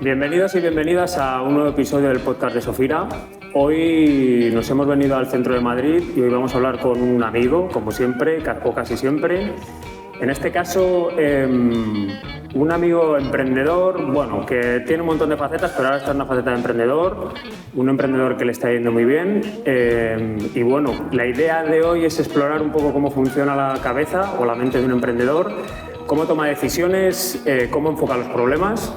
Bienvenidos y bienvenidas a un nuevo episodio del podcast de Sofira. Hoy nos hemos venido al centro de Madrid y hoy vamos a hablar con un amigo, como siempre, o casi siempre. En este caso, un amigo emprendedor, bueno, que tiene un montón de facetas, pero ahora está en una faceta de emprendedor, un emprendedor que le está yendo muy bien. Y bueno, la idea de hoy es explorar un poco cómo funciona la cabeza o la mente de un emprendedor, cómo toma decisiones, cómo enfoca los problemas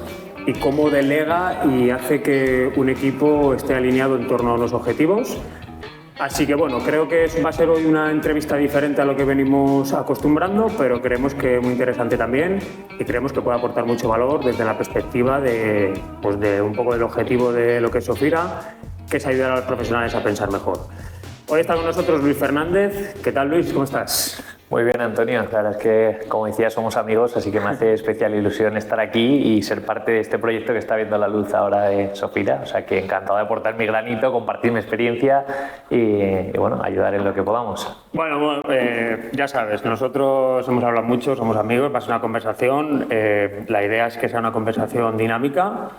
y cómo delega y hace que un equipo esté alineado en torno a unos objetivos. Así que bueno, creo que va a ser hoy una entrevista diferente a lo que venimos acostumbrando, pero creemos que muy interesante también y creemos que puede aportar mucho valor desde la perspectiva de un poco del objetivo de lo que es Sofira, que es ayudar a los profesionales a pensar mejor. Hoy está con nosotros Luis Fernández. ¿Qué tal, Luis? ¿Cómo estás? Muy bien, Antonio. La verdad es que, como decía, somos amigos, así que me hace especial ilusión estar aquí y ser parte de este proyecto que está viendo la luz ahora de Sofira. O sea que encantado de aportar mi granito, compartir mi experiencia y bueno, ayudar en lo que podamos. Bueno, ya sabes, nosotros hemos hablado mucho, somos amigos, va a ser una conversación. La idea es que sea una conversación dinámica.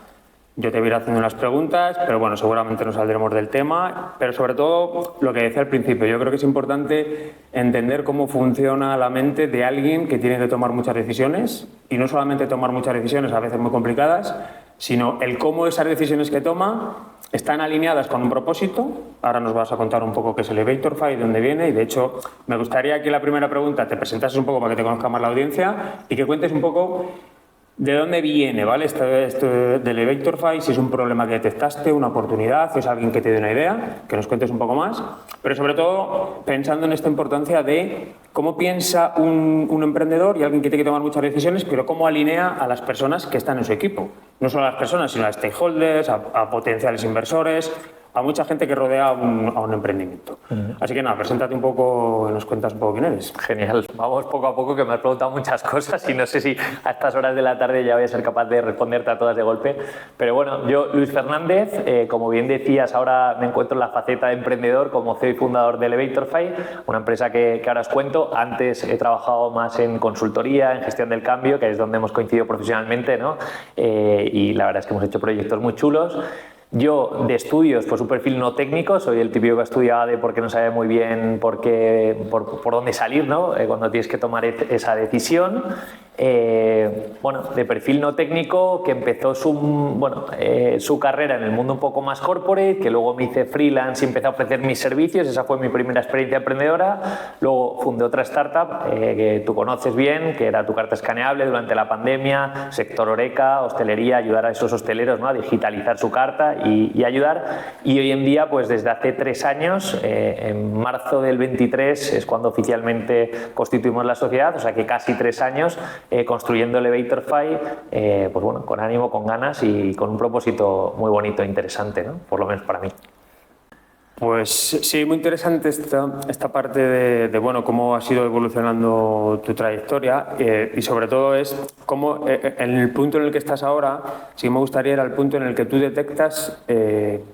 Yo te voy a ir haciendo unas preguntas, pero bueno, seguramente nos saldremos del tema. Pero sobre todo, lo que decía al principio, yo creo que es importante entender cómo funciona la mente de alguien que tiene que tomar muchas decisiones. Y no solamente tomar muchas decisiones, a veces muy complicadas, sino el cómo esas decisiones que toma están alineadas con un propósito. Ahora nos vas a contar un poco qué es Elevatorfy, de dónde viene. Y de hecho, me gustaría que la primera pregunta te presentases un poco para que te conozca más la audiencia y que cuentes un poco ¿de dónde viene, ¿vale? Esto de Elevatorfy, si es un problema que detectaste, una oportunidad, o es alguien que te dé una idea, que nos cuentes un poco más, pero sobre todo pensando en esta importancia de cómo piensa un emprendedor y alguien que tiene que tomar muchas decisiones, pero cómo alinea a las personas que están en su equipo. No solo a las personas, sino a stakeholders, a potenciales inversores, a mucha gente que rodea a un emprendimiento. Así que nada, preséntate un poco y nos cuentas un poco quién eres. Genial. Vamos poco a poco, que me has preguntado muchas cosas y no sé si a estas horas de la tarde ya voy a ser capaz de responderte a todas de golpe. Pero bueno, yo, Luis Fernández, como bien decías, ahora me encuentro en la faceta de emprendedor como CEO y fundador de Elevatorfy, una empresa que ahora os cuento. Antes he trabajado más en consultoría, en gestión del cambio, que es donde hemos coincidido profesionalmente, ¿no? Y la verdad es que hemos hecho proyectos muy chulos. Yo, de estudios, pues un perfil no técnico, soy el típico que estudiaba de porque no sabe muy bien por dónde salir, ¿no? Cuando tienes que tomar esa decisión. Bueno, de perfil no técnico, que empezó su carrera en el mundo un poco más corporate, que luego me hice freelance y empecé a ofrecer mis servicios. Esa fue mi primera experiencia emprendedora. Luego fundé otra startup que tú conoces bien, que era Tu Carta Escaneable, durante la pandemia, sector Horeca, hostelería, ayudar a esos hosteleros, ¿no?, a digitalizar su carta y ayudar. Y hoy en día, pues desde hace 3 años, en marzo del 23 es cuando oficialmente constituimos la sociedad, o sea que casi 3 años construyendo Elevatorfy, pues bueno, con ánimo, con ganas y con un propósito muy bonito e interesante, ¿no? Por lo menos para mí. Pues sí, muy interesante esta parte de bueno, cómo ha ido evolucionando tu trayectoria y sobre todo es cómo en el punto en el que estás ahora, sí me gustaría ir al punto en el que tú detectas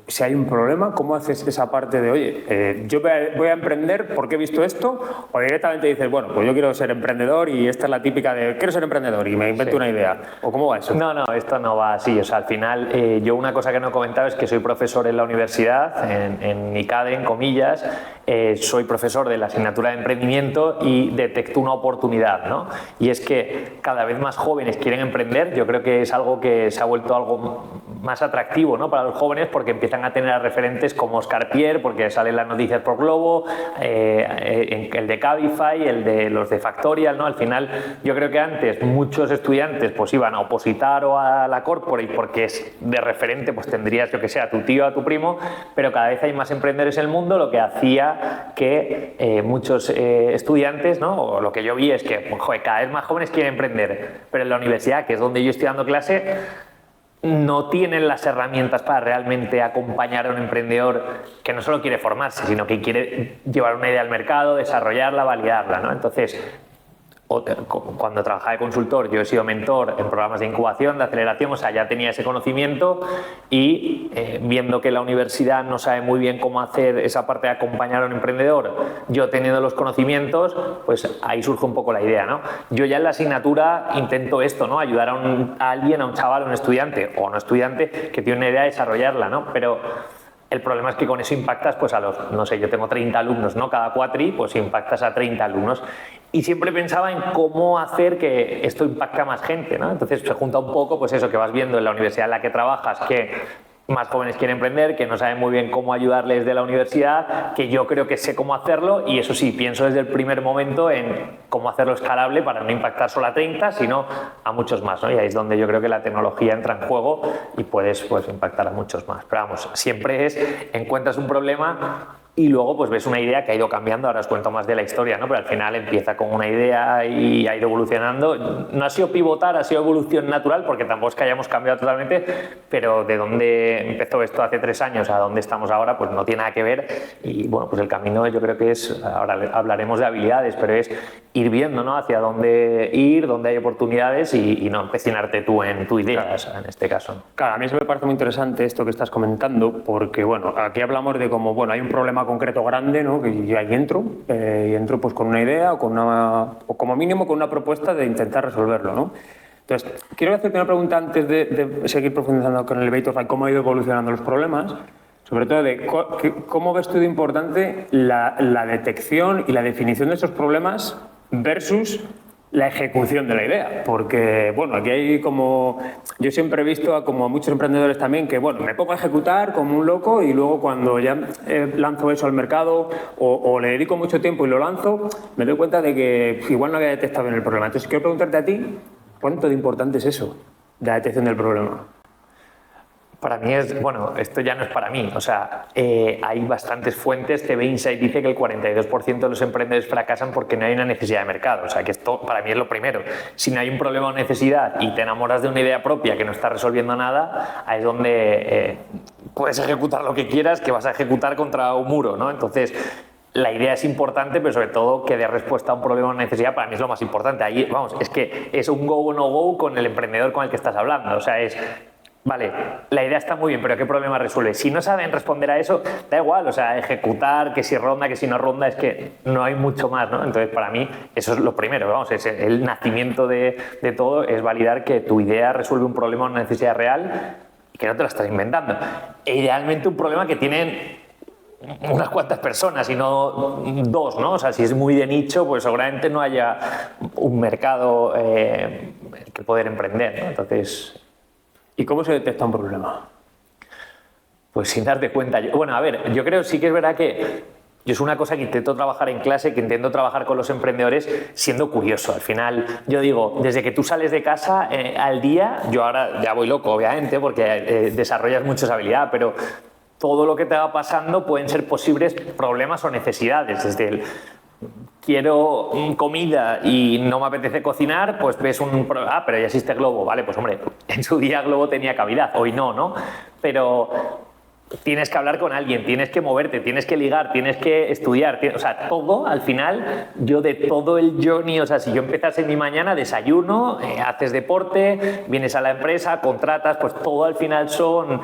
si hay un problema, cómo haces esa parte de, oye, yo voy a emprender porque he visto esto, o directamente dices, bueno, pues yo quiero ser emprendedor y esta es la típica de quiero ser emprendedor y me invento una idea, o cómo va eso. No, esto no va así. O sea, al final, yo una cosa que no he comentado es que soy profesor en la universidad, en ICADE, en comillas, soy profesor de la asignatura de emprendimiento y detecto una oportunidad, ¿no? Y es que cada vez más jóvenes quieren emprender. Yo creo que es algo que se ha vuelto algo más atractivo, ¿no?, para los jóvenes, porque empiezan a tener a referentes como Oscar Pierre, porque salen las noticias por Globo, el de Cabify, el de los de Factorial, ¿no? Al final, yo creo que antes muchos estudiantes pues iban a opositar o a la corporate porque es de referente, pues tendrías, yo que sé, a tu tío, a tu primo, pero cada vez hay más emprendedores en el mundo, lo que hacía que muchos estudiantes, ¿no?, o lo que yo vi es que, joder, cada vez más jóvenes quieren emprender, pero en la universidad, que es donde yo estoy dando clase, no tienen las herramientas para realmente acompañar a un emprendedor que no solo quiere formarse, sino que quiere llevar una idea al mercado, desarrollarla, validarla, ¿no? Entonces, cuando trabajaba de consultor, yo he sido mentor en programas de incubación, de aceleración, o sea, ya tenía ese conocimiento y viendo que la universidad no sabe muy bien cómo hacer esa parte de acompañar a un emprendedor, yo teniendo los conocimientos, pues ahí surge un poco la idea, ¿no? Yo ya en la asignatura intento esto, ¿no? Ayudar a alguien, a un chaval, a un estudiante o a un estudiante que tiene una idea de desarrollarla, ¿no? Pero el problema es que con eso impactas pues a los, no sé, yo tengo 30 alumnos, ¿no? Cada cuatri, pues impactas a 30 alumnos. Y siempre pensaba en cómo hacer que esto impacte a más gente, ¿no? Entonces se junta un poco, pues eso que vas viendo en la universidad en la que trabajas, que más jóvenes quieren emprender, que no saben muy bien cómo ayudarles de la universidad, que yo creo que sé cómo hacerlo y eso sí, pienso desde el primer momento en cómo hacerlo escalable para no impactar solo a 30, sino a muchos más, ¿no? Y ahí es donde yo creo que la tecnología entra en juego y puedes pues, impactar a muchos más. Pero vamos, siempre encuentras un problema y luego pues ves una idea que ha ido cambiando, ahora os cuento más de la historia, ¿no? Pero al final empieza con una idea y ha ido evolucionando. No ha sido pivotar, ha sido evolución natural, porque tampoco es que hayamos cambiado totalmente, pero de dónde empezó esto hace 3 años a dónde estamos ahora, pues no tiene nada que ver. Y bueno, pues el camino yo creo que es, ahora hablaremos de habilidades, pero es ir viendo, ¿no? Hacia dónde ir, dónde hay oportunidades y no empecinarte tú en tu idea, claro. O sea, en este caso. Claro, a mí eso me parece muy interesante esto que estás comentando, porque bueno, aquí hablamos de cómo, bueno, hay un problema concreto grande, ¿no? Que yo ahí entro pues con una idea o como mínimo con una propuesta de intentar resolverlo, ¿no? Entonces, quiero hacerte una pregunta antes de seguir profundizando con el debate of cómo ha ido evolucionando los problemas, sobre todo de cómo ves tú de importante la detección y la definición de esos problemas versus la ejecución de la idea, porque bueno, aquí hay como, yo siempre he visto como a muchos emprendedores también que bueno, me pongo a ejecutar como un loco y luego cuando ya lanzo eso al mercado o le dedico mucho tiempo y lo lanzo, me doy cuenta de que igual no había detectado bien el problema. Entonces quiero preguntarte a ti, ¿cuánto de importante es eso, la detección del problema? Para mí es, bueno, esto ya no es para mí, o sea, hay bastantes fuentes. TV Insight dice que el 42% de los emprendedores fracasan porque no hay una necesidad de mercado, o sea, que esto para mí es lo primero. Si no hay un problema o necesidad y te enamoras de una idea propia que no está resolviendo nada, ahí es donde puedes ejecutar lo que quieras, que vas a ejecutar contra un muro, ¿no? Entonces, la idea es importante, pero sobre todo que dé respuesta a un problema o necesidad, para mí es lo más importante. Ahí, vamos, es que es un go o no go con el emprendedor con el que estás hablando, o sea, es... Vale, la idea está muy bien, pero ¿qué problema resuelve? Si no saben responder a eso, da igual, o sea, ejecutar, que si ronda, que si no ronda, es que no hay mucho más, ¿no? Entonces, para mí, eso es lo primero, vamos, es el nacimiento de todo, es validar que tu idea resuelve un problema o una necesidad real y que no te la estás inventando. E idealmente un problema que tienen unas cuantas personas y no 2, ¿no? O sea, si es muy de nicho, pues seguramente no haya un mercado que poder emprender, ¿no? Entonces... ¿Y cómo se detecta un problema? Pues sin darte cuenta. Bueno, a ver, yo creo sí que es verdad que yo es una cosa que intento trabajar en clase, que intento trabajar con los emprendedores siendo curioso. Al final, yo digo, desde que tú sales de casa al día, yo ahora ya voy loco, obviamente, porque desarrollas mucha habilidad, pero todo lo que te va pasando pueden ser posibles problemas o necesidades. Desde el quiero comida y no me apetece cocinar, pues ves pero ya existe Globo, vale, pues hombre, en su día Globo tenía cavidad, hoy no, ¿no? Pero tienes que hablar con alguien, tienes que moverte, tienes que ligar, tienes que estudiar, o sea, todo al final, yo de todo el journey, o sea, si yo empezase mi mañana, desayuno, haces deporte, vienes a la empresa, contratas, pues todo al final son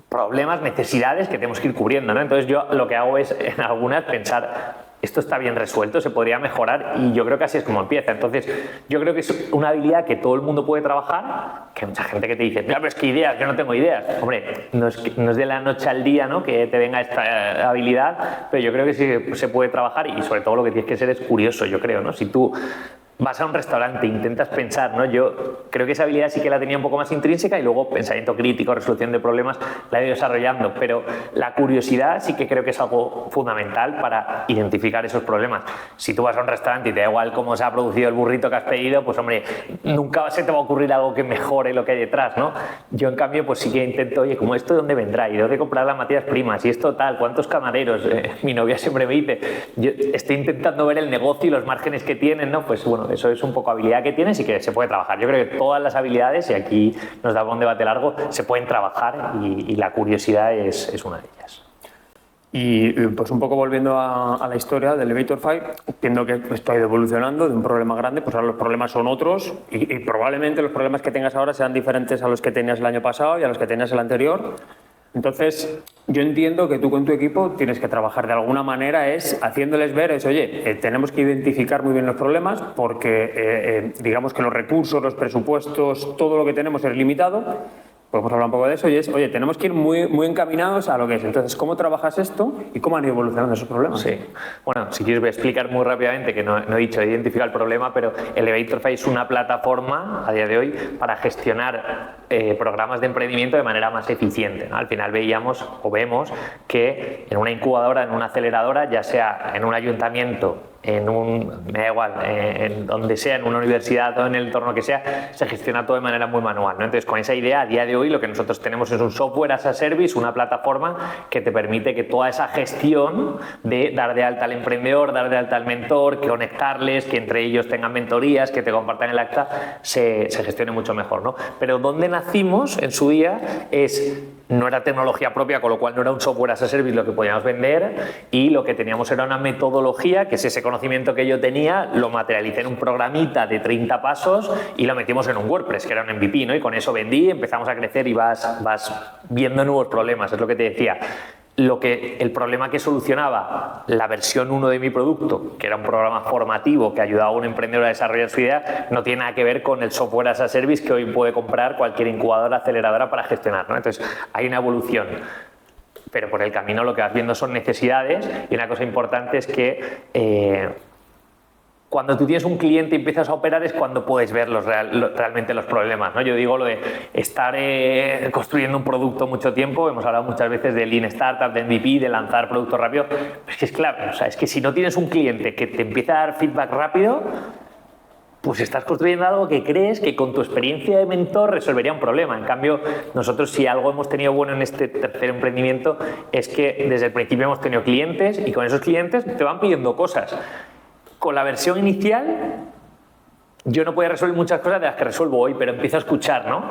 problemas, necesidades que tenemos que ir cubriendo, ¿no? Entonces yo lo que hago es, en algunas, pensar... Esto está bien resuelto, se podría mejorar y yo creo que así es como empieza. Entonces, yo creo que es una habilidad que todo el mundo puede trabajar, que hay mucha gente que te dice, pero es que ideas, yo no tengo ideas. Hombre, no es de la noche al día, ¿no?, que te venga esta habilidad, pero yo creo que sí se puede trabajar y sobre todo lo que tienes que ser es curioso, yo creo, ¿no? Si tú vas a un restaurante, intentas pensar, ¿no? Yo creo que esa habilidad sí que la tenía un poco más intrínseca y luego pensamiento crítico, resolución de problemas, la he ido desarrollando, pero la curiosidad sí que creo que es algo fundamental para identificar esos problemas. Si tú vas a un restaurante y te da igual cómo se ha producido el burrito que has pedido, pues hombre, nunca se te va a ocurrir algo que mejore lo que hay detrás, ¿no? Yo en cambio pues sí que intento, oye, ¿cómo esto de dónde vendrá? ¿Y de dónde comprar las materias primas? ¿Y esto tal? ¿Cuántos camareros? Mi novia siempre me dice, yo estoy intentando ver el negocio y los márgenes que tienen, ¿no? Pues bueno, eso es un poco habilidad que tienes y que se puede trabajar. Yo creo que todas las habilidades, y aquí nos da un debate largo, se pueden trabajar y la curiosidad es una de ellas. Y pues un poco volviendo a la historia del Elevator 5, viendo que esto ha ido evolucionando de un problema grande, pues ahora los problemas son otros y probablemente los problemas que tengas ahora sean diferentes a los que tenías el año pasado y a los que tenías el anterior. Entonces, yo entiendo que tú con tu equipo tienes que trabajar de alguna manera haciéndoles ver oye, tenemos que identificar muy bien los problemas porque digamos que los recursos, los presupuestos, todo lo que tenemos es limitado. Podemos hablar un poco de eso y oye, tenemos que ir muy encaminados a lo que es. Entonces, ¿cómo trabajas esto y cómo han ido evolucionando esos problemas? Sí. Bueno, si quieres voy a explicar muy rápidamente, que no he dicho identificar el problema, pero Elevator5 es una plataforma a día de hoy para gestionar programas de emprendimiento de manera más eficiente, ¿no? Al final veíamos o vemos que en una incubadora, en una aceleradora, ya sea en un ayuntamiento, me da igual, en donde sea, en una universidad o en el entorno que sea, se gestiona todo de manera muy manual, ¿no? Entonces, con esa idea, a día de hoy lo que nosotros tenemos es un software as a service, una plataforma que te permite que toda esa gestión de dar de alta al emprendedor, dar de alta al mentor, que conectarles, que entre ellos tengan mentorías, que te compartan el acta, se gestione mucho mejor, ¿no? Pero donde nacimos en su día no era tecnología propia, con lo cual no era un software as a service lo que podíamos vender, y lo que teníamos era una metodología, que es ese conocimiento que yo tenía, lo materialicé en un programita de 30 pasos y lo metimos en un WordPress, que era un MVP, ¿no? Y con eso vendí, empezamos a crecer y vas viendo nuevos problemas, es lo que te decía. El problema que solucionaba la versión 1 de mi producto, que era un programa formativo que ayudaba a un emprendedor a desarrollar su idea, no tiene nada que ver con el software as a service que hoy puede comprar cualquier incubadora, aceleradora para gestionar, ¿no? Entonces, hay una evolución. Pero por el camino lo que vas viendo son necesidades, y una cosa importante es que cuando tú tienes un cliente y empiezas a operar es cuando puedes ver realmente los problemas, ¿no? Yo digo lo de estar construyendo un producto mucho tiempo, hemos hablado muchas veces de Lean Startup, de MVP, de lanzar productos rápido, pero es que es clave, o sea, es que si no tienes un cliente que te empieza a dar feedback rápido, pues estás construyendo algo que crees que con tu experiencia de mentor resolvería un problema. En cambio, nosotros si algo hemos tenido bueno en este tercer emprendimiento es que desde el principio hemos tenido clientes y con esos clientes te van pidiendo cosas. Con la versión inicial yo no podía resolver muchas cosas de las que resuelvo hoy, pero empiezo a escuchar, ¿no?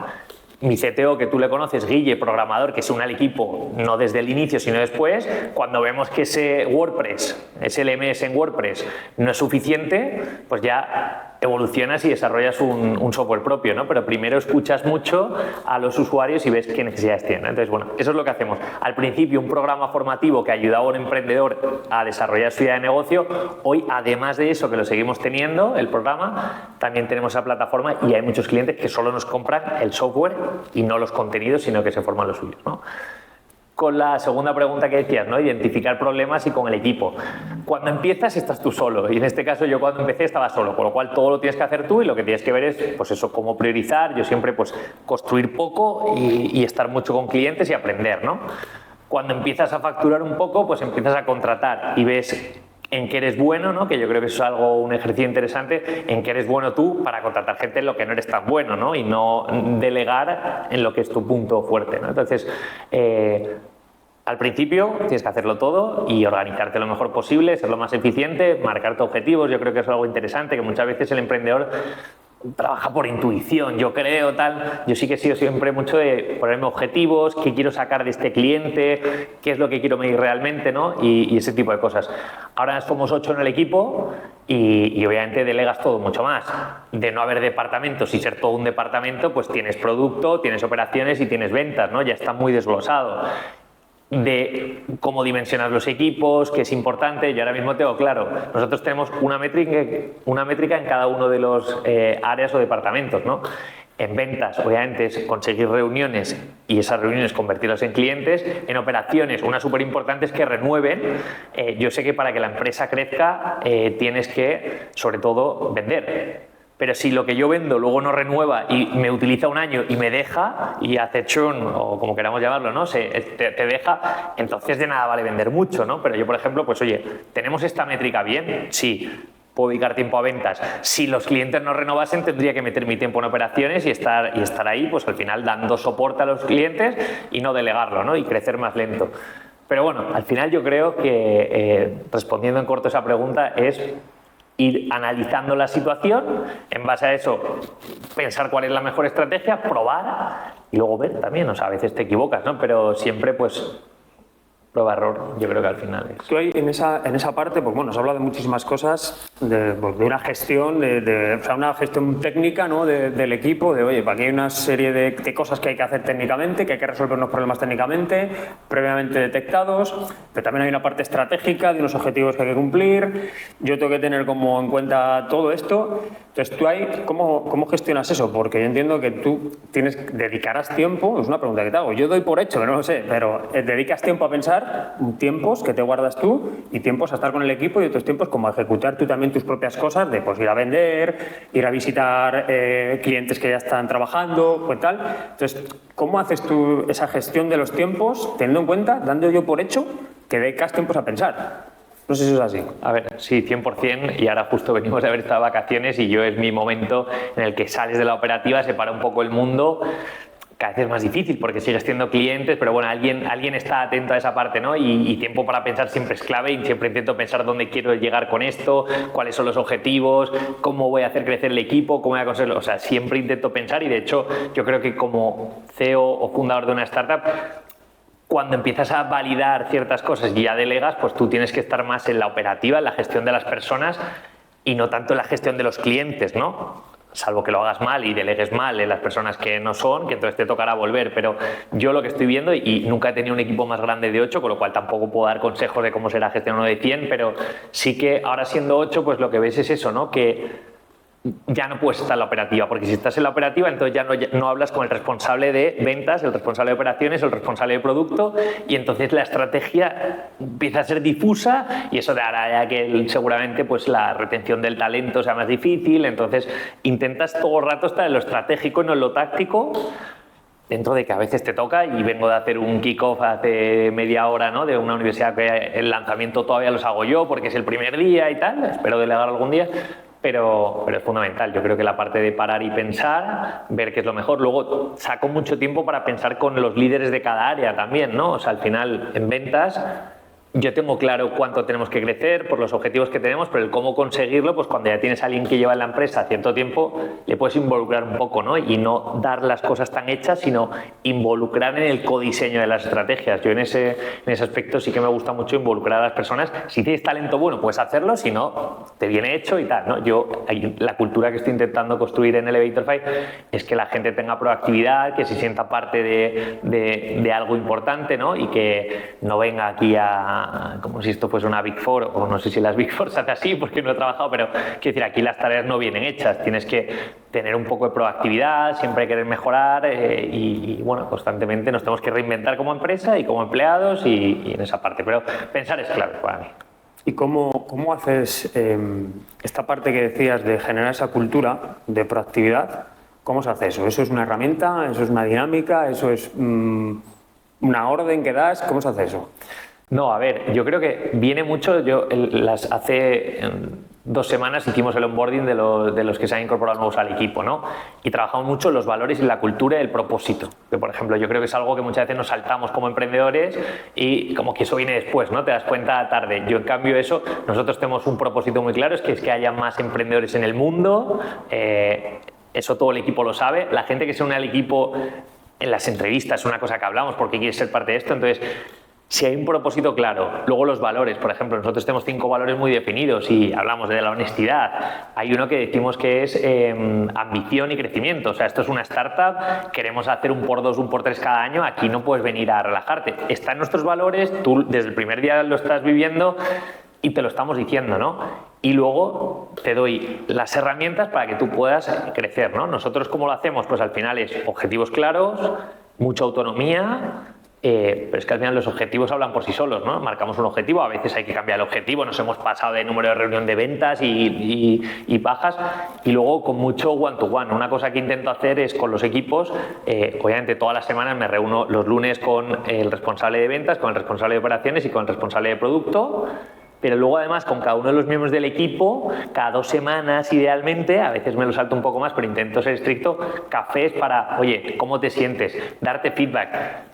Mi CTO, que tú le conoces, Guille, programador, que se une al equipo no desde el inicio sino después, cuando vemos que ese WordPress, ese LMS en WordPress no es suficiente, pues ya evolucionas y desarrollas un software propio, ¿no? Pero primero escuchas mucho a los usuarios y ves qué necesidades tienen, ¿no? Entonces, bueno, eso es lo que hacemos. Al principio, un programa formativo que ayudaba a un emprendedor a desarrollar su idea de negocio. Hoy, además de eso, que lo seguimos teniendo, el programa, también tenemos esa plataforma y hay muchos clientes que solo nos compran el software y no los contenidos, sino que se forman los suyos, ¿no? Con la segunda pregunta que decías, ¿no? Identificar problemas y con el equipo. Cuando empiezas estás tú solo, y en este caso yo cuando empecé estaba solo, con lo cual todo lo tienes que hacer tú y lo que tienes que ver es, pues eso, cómo priorizar. Yo siempre, pues, construir poco y estar mucho con clientes y aprender, ¿no? Cuando empiezas a facturar un poco, pues empiezas a contratar y ves en qué eres bueno, ¿no? Que yo creo que eso es un ejercicio interesante, en qué eres bueno tú para contratar gente en lo que no eres tan bueno, ¿no? Y no delegar en lo que es tu punto fuerte, ¿no? Entonces, al principio tienes que hacerlo todo y organizarte lo mejor posible, ser lo más eficiente, marcarte objetivos. Yo creo que eso es algo interesante, que muchas veces el emprendedor trabaja por intuición, yo creo, tal. Yo sí que he sido siempre mucho de ponerme objetivos, qué quiero sacar de este cliente, qué es lo que quiero medir realmente, ¿no? Y ese tipo de cosas. Ahora somos 8 en el equipo y obviamente delegas todo mucho más. De no haber departamentos y ser todo un departamento, pues tienes producto, tienes operaciones y tienes ventas, ¿no? Ya está muy desglosado. De cómo dimensionar los equipos, que es importante. Yo ahora mismo tengo claro, nosotros tenemos una métrica en cada uno de los áreas o departamentos, ¿no? En ventas, obviamente, es conseguir reuniones y esas reuniones convertirlas en clientes. En operaciones, una súper importante es que renueven. Yo sé que para que la empresa crezca tienes que, sobre todo, vender. Pero si lo que yo vendo luego no renueva y me utiliza un año y me deja y hace churn, o como queramos llamarlo, ¿no? Te deja, entonces de nada vale vender mucho, ¿no? Pero yo, por ejemplo, pues oye, ¿tenemos esta métrica bien? Sí. ¿Puedo dedicar tiempo a ventas? Si los clientes no renovasen, tendría que meter mi tiempo en operaciones y estar ahí, pues al final dando soporte a los clientes y no delegarlo, ¿no? Y crecer más lento. Pero bueno, al final yo creo que, respondiendo en corto a esa pregunta, es ir analizando la situación, en base a eso pensar cuál es la mejor estrategia, probar y luego ver también. O sea, a veces te equivocas, ¿no? Pero siempre, pues, Prueba error, yo creo que al final es. Tú ahí en esa parte, pues bueno, has hablado de muchísimas cosas, de una gestión, o sea, una gestión técnica, ¿no? Del equipo, de oye, aquí hay una serie de cosas que hay que hacer técnicamente, que hay que resolver unos problemas técnicamente, previamente detectados, pero también hay una parte estratégica de unos objetivos que hay que cumplir. Yo tengo que tener como en cuenta todo esto. Entonces, tú ahí, ¿cómo gestionas eso? Porque yo entiendo que tú dedicarás tiempo, es una pregunta que te hago, yo doy por hecho, que no lo sé, pero dedicas tiempo a pensar tiempos que te guardas tú y tiempos a estar con el equipo y otros tiempos como a ejecutar tú también tus propias cosas de pues ir a vender, ir a visitar clientes que ya están trabajando, pues tal. Entonces, ¿cómo haces tú esa gestión de los tiempos teniendo en cuenta, dando yo por hecho que dedicas tiempos a pensar? No sé si es así. A ver, sí, 100%, y ahora justo venimos de haber estado de vacaciones y yo es mi momento en el que sales de la operativa, se para un poco el mundo. Cada vez es más difícil porque sigues teniendo clientes, pero bueno, alguien está atento a esa parte, ¿no? Y tiempo para pensar siempre es clave y siempre intento pensar dónde quiero llegar con esto, cuáles son los objetivos, cómo voy a hacer crecer el equipo, cómo voy a conseguirlo. O sea, siempre intento pensar y de hecho yo creo que como CEO o fundador de una startup, cuando empiezas a validar ciertas cosas y ya delegas, pues tú tienes que estar más en la operativa, en la gestión de las personas y no tanto en la gestión de los clientes, ¿no? Salvo que lo hagas mal y delegues mal en las personas que no son, que entonces te tocará volver. Pero yo lo que estoy viendo, y nunca he tenido un equipo más grande de 8, con lo cual tampoco puedo dar consejos de cómo será gestionar uno de 100, pero sí que ahora siendo 8, pues lo que ves es eso, ¿no? Que ya no puedes estar en la operativa, porque si estás en la operativa entonces ya no hablas con el responsable de ventas, el responsable de operaciones, el responsable de producto, y entonces la estrategia empieza a ser difusa y eso te hará ya que seguramente pues la retención del talento sea más difícil. Entonces intentas todo el rato estar en lo estratégico y no en lo táctico, dentro de que a veces te toca, y vengo de hacer un kick-off hace media hora, ¿no? De una universidad que el lanzamiento todavía los hago yo porque es el primer día y tal, espero delegar algún día. Pero es fundamental. Yo creo que la parte de parar y pensar, ver qué es lo mejor. Luego saco mucho tiempo para pensar con los líderes de cada área también, ¿no? O sea, al final en ventas yo tengo claro cuánto tenemos que crecer por los objetivos que tenemos, pero el cómo conseguirlo, pues cuando ya tienes a alguien que lleva en la empresa cierto tiempo, le puedes involucrar un poco, ¿no? Y no dar las cosas tan hechas, sino involucrar en el codiseño de las estrategias. Yo en ese aspecto sí que me gusta mucho involucrar a las personas. Si tienes talento bueno, puedes hacerlo, si no, te viene hecho y tal, ¿no? La cultura que estoy intentando construir en Elevator 5 es que la gente tenga proactividad, que se sienta parte de algo importante, ¿no? Y que no venga aquí como si esto fuese una Big Four, o no sé si las Big Four se hace así porque no he trabajado, pero quiero decir, aquí las tareas no vienen hechas, tienes que tener un poco de proactividad, siempre querer mejorar y bueno, constantemente nos tenemos que reinventar como empresa y como empleados y en esa parte, pero pensar es clave para mí. ¿Y cómo haces esta parte que decías de generar esa cultura de proactividad? ¿Cómo se hace eso? ¿Eso es una herramienta? ¿Eso es una dinámica? ¿Eso es una orden que das? ¿Cómo se hace eso? No, a ver, yo creo que viene mucho, hace 2 semanas hicimos el onboarding de los que se han incorporado nuevos al equipo, ¿no? Y trabajamos mucho en los valores y la cultura y el propósito. Que, por ejemplo, yo creo que es algo que muchas veces nos saltamos como emprendedores y como que eso viene después, ¿no? Te das cuenta tarde. Yo, en cambio, nosotros tenemos un propósito muy claro, es que haya más emprendedores en el mundo. Eso todo el equipo lo sabe. La gente que se une al equipo en las entrevistas es una cosa que hablamos porque quiere ser parte de esto. Entonces, si hay un propósito claro, luego los valores, por ejemplo, nosotros tenemos 5 valores muy definidos y hablamos de la honestidad. Hay uno que decimos que es ambición y crecimiento. O sea, esto es una startup, queremos hacer un por 2, un por 3 cada año, aquí no puedes venir a relajarte. Está en nuestros valores, tú desde el primer día lo estás viviendo y te lo estamos diciendo, ¿no? Y luego te doy las herramientas para que tú puedas crecer, ¿no? Nosotros, ¿cómo lo hacemos? Pues al final es objetivos claros, mucha autonomía. Pero es que al final los objetivos hablan por sí solos, ¿no? Marcamos un objetivo, a veces hay que cambiar el objetivo, nos hemos pasado de número de reunión de ventas y bajas, y luego con mucho one-to-one. Una cosa que intento hacer es con los equipos, obviamente todas las semanas me reúno los lunes con el responsable de ventas, con el responsable de operaciones y con el responsable de producto, pero luego además con cada uno de los miembros del equipo, cada 2 semanas idealmente, a veces me lo salto un poco más, pero intento ser estricto, cafés para, oye, ¿cómo te sientes? Darte feedback.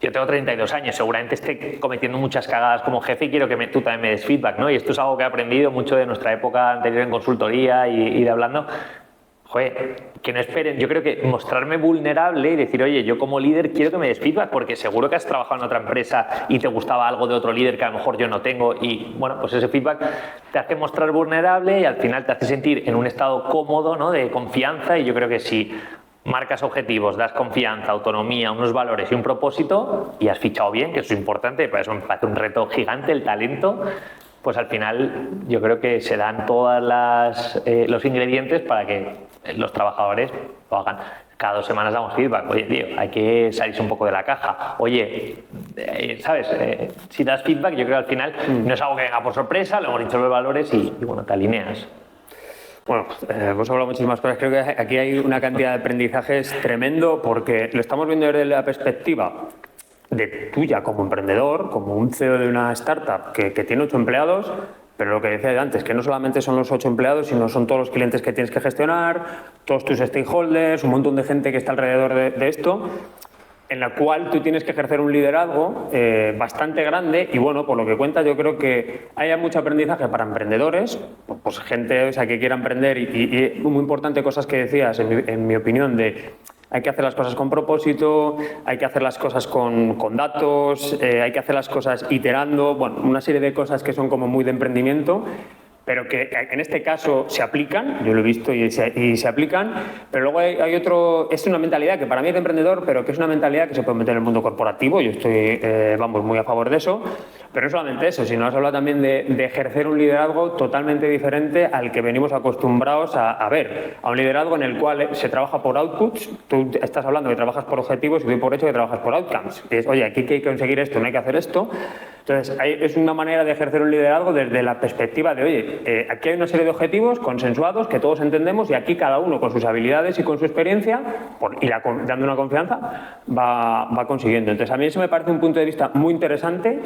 Yo tengo 32 años, seguramente esté cometiendo muchas cagadas como jefe y quiero que tú también me des feedback, ¿no? Y esto es algo que he aprendido mucho de nuestra época anterior en consultoría y de hablando. joder, que no esperen. Yo creo que mostrarme vulnerable y decir, oye, yo como líder quiero que me des feedback, porque seguro que has trabajado en otra empresa y te gustaba algo de otro líder que a lo mejor yo no tengo, y bueno, pues ese feedback te hace mostrar vulnerable y al final te hace sentir en un estado cómodo, ¿no? De confianza, y yo creo que si marcas objetivos, das confianza, autonomía, unos valores y un propósito, y has fichado bien, que eso es importante, para eso me parece un reto gigante el talento, pues al final yo creo que se dan todos los ingredientes para que los trabajadores lo hagan. Cada 2 semanas damos feedback. Oye, tío, hay que salirse un poco de la caja. Oye, ¿sabes? Si das feedback, yo creo que al final no es algo que venga por sorpresa, lo hemos dicho los valores y bueno, te alineas. Bueno, hemos hablado muchísimas cosas. Creo que aquí hay una cantidad de aprendizajes tremendo, porque lo estamos viendo desde la perspectiva de tuya como emprendedor, como un CEO de una startup que tiene 8 empleados, pero lo que decía antes, que no solamente son los 8 empleados, sino son todos los clientes que tienes que gestionar, todos tus stakeholders, un montón de gente que está alrededor de esto, en la cual tú tienes que ejercer un liderazgo bastante grande. Y bueno, por lo que cuentas, yo creo que haya mucho aprendizaje para emprendedores, pues gente, o sea, que quiera emprender, y muy importante cosas que decías, en mi opinión, de hay que hacer las cosas con propósito, hay que hacer las cosas con datos, hay que hacer las cosas iterando, bueno, una serie de cosas que son como muy de emprendimiento, pero que en este caso se aplican, yo lo he visto y se aplican, pero luego hay otro, es una mentalidad que para mí es de emprendedor, pero que es una mentalidad que se puede meter en el mundo corporativo. Yo estoy, vamos, muy a favor de eso, pero no solamente eso, sino has hablado también de ejercer un liderazgo totalmente diferente al que venimos acostumbrados a ver, a un liderazgo en el cual se trabaja por outputs. Tú estás hablando que trabajas por objetivos y doy por hecho que trabajas por outcomes. Y es, oye, aquí hay que conseguir esto, no hay que hacer esto. Entonces, es una manera de ejercer un liderazgo desde la perspectiva de, oye, aquí hay una serie de objetivos consensuados que todos entendemos, y aquí cada uno con sus habilidades y con su experiencia dando una confianza va consiguiendo. Entonces, a mí eso me parece un punto de vista muy interesante,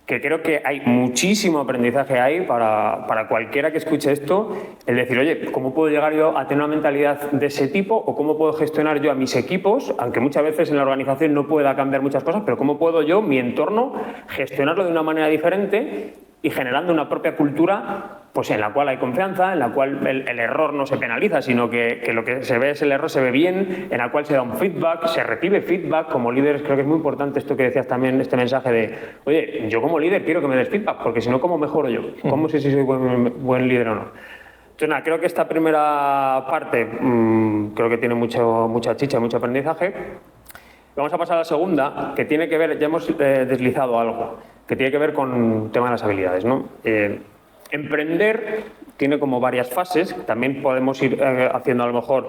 que creo que hay muchísimo aprendizaje ahí para cualquiera que escuche esto, el decir, oye, ¿cómo puedo llegar yo a tener una mentalidad de ese tipo? ¿O cómo puedo gestionar yo a mis equipos? Aunque muchas veces en la organización no pueda cambiar muchas cosas, pero ¿cómo puedo yo, mi entorno, gestionarlo de una manera diferente y generando una propia cultura, pues en la cual hay confianza, en la cual el error no se penaliza, sino que lo que se ve es el error, se ve bien, en la cual se da un feedback, se recibe feedback? Como líderes creo que es muy importante esto que decías también, este mensaje de, oye, yo como líder quiero que me des feedback, porque si no, ¿cómo mejoro yo? ¿Cómo sé si soy buen líder o no? Entonces, nada, creo que esta primera parte creo que tiene mucha chicha, mucho aprendizaje. Vamos a pasar a la segunda, que tiene que ver, ya hemos deslizado algo, que tiene que ver con el tema de las habilidades, ¿no? Emprender tiene como varias fases. También podemos ir haciendo, a lo mejor,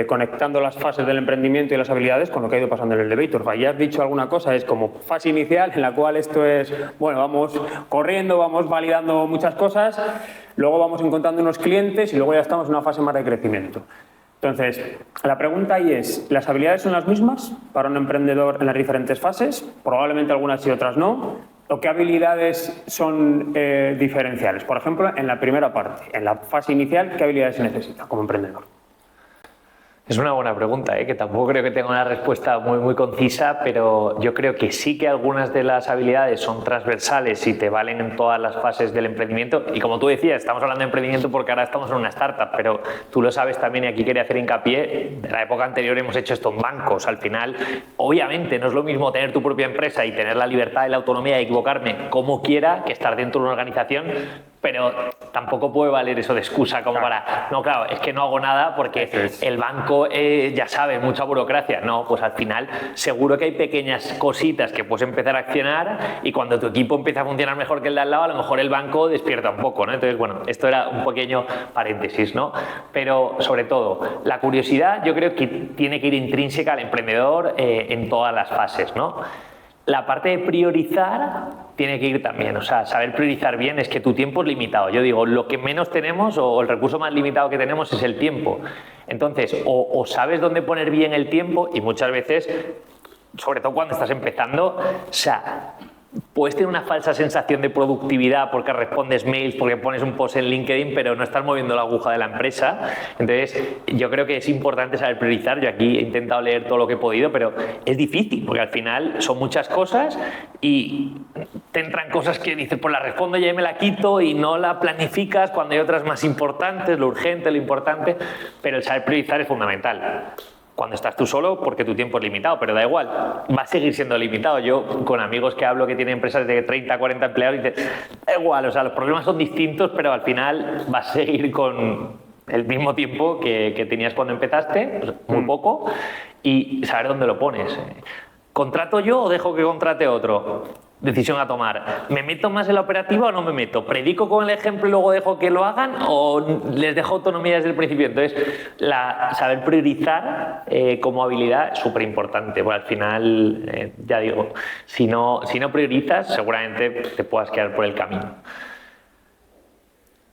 conectando las fases del emprendimiento y las habilidades con lo que ha ido pasando en el elevator. Ya has dicho alguna cosa, es como fase inicial, en la cual esto es, bueno, vamos corriendo, vamos validando muchas cosas, luego vamos encontrando unos clientes y luego ya estamos en una fase más de crecimiento. Entonces, la pregunta ahí es, ¿las habilidades son las mismas para un emprendedor en las diferentes fases? Probablemente algunas y otras no. ¿O qué habilidades son diferenciales? Por ejemplo, en la primera parte, en la fase inicial, ¿qué habilidades se necesita como emprendedor? Es una buena pregunta, que tampoco creo que tenga una respuesta muy concisa, pero yo creo que sí que algunas de las habilidades son transversales y te valen en todas las fases del emprendimiento. Y como tú decías, estamos hablando de emprendimiento porque ahora estamos en una startup, pero tú lo sabes también, y aquí quería hacer hincapié, de la época anterior hemos hecho esto en bancos. Al final, obviamente, no es lo mismo tener tu propia empresa y tener la libertad y la autonomía de equivocarme como quiera que estar dentro de una organización, pero tampoco puede valer eso de excusa como para, no, claro, es que no hago nada porque el banco, ya sabe, mucha burocracia. No, pues al final seguro que hay pequeñas cositas que puedes empezar a accionar, y cuando tu equipo empieza a funcionar mejor que el de al lado, a lo mejor el banco despierta un poco, ¿no? Entonces, bueno, esto era un pequeño paréntesis, ¿no? Pero sobre todo, la curiosidad yo creo que tiene que ir intrínseca al emprendedor en todas las fases, ¿no? La parte de priorizar tiene que ir también, o sea, saber priorizar bien. Es que tu tiempo es limitado. Yo digo, lo que menos tenemos, o el recurso más limitado que tenemos, es el tiempo. Entonces, o sabes dónde poner bien el tiempo, y muchas veces, sobre todo cuando estás empezando, o sea, puedes tener una falsa sensación de productividad porque respondes mails, porque pones un post en LinkedIn, pero no estás moviendo la aguja de la empresa. Entonces, yo creo que es importante saber priorizar. Yo aquí he intentado leer todo lo que he podido, pero es difícil, porque al final son muchas cosas y te entran cosas que dices, pues la respondo ya y me la quito, y no la planificas cuando hay otras más importantes, lo urgente, lo importante, pero el saber priorizar es fundamental. Cuando estás tú solo, porque tu tiempo es limitado, pero da igual, va a seguir siendo limitado. Yo, con amigos que hablo que tienen empresas de 30, 40 empleados, dicen, da igual, o sea, los problemas son distintos, pero al final vas a seguir con el mismo tiempo que tenías cuando empezaste, pues, muy poco, y saber dónde lo pones. ¿Contrato yo o dejo que contrate otro? Decisión a tomar. ¿Me meto más en la operativa o no me meto? ¿Predico con el ejemplo y luego dejo que lo hagan o les dejo autonomía desde el principio? Entonces, saber priorizar como habilidad es súper importante, porque al final, ya digo, si no priorizas, seguramente te puedas quedar por el camino.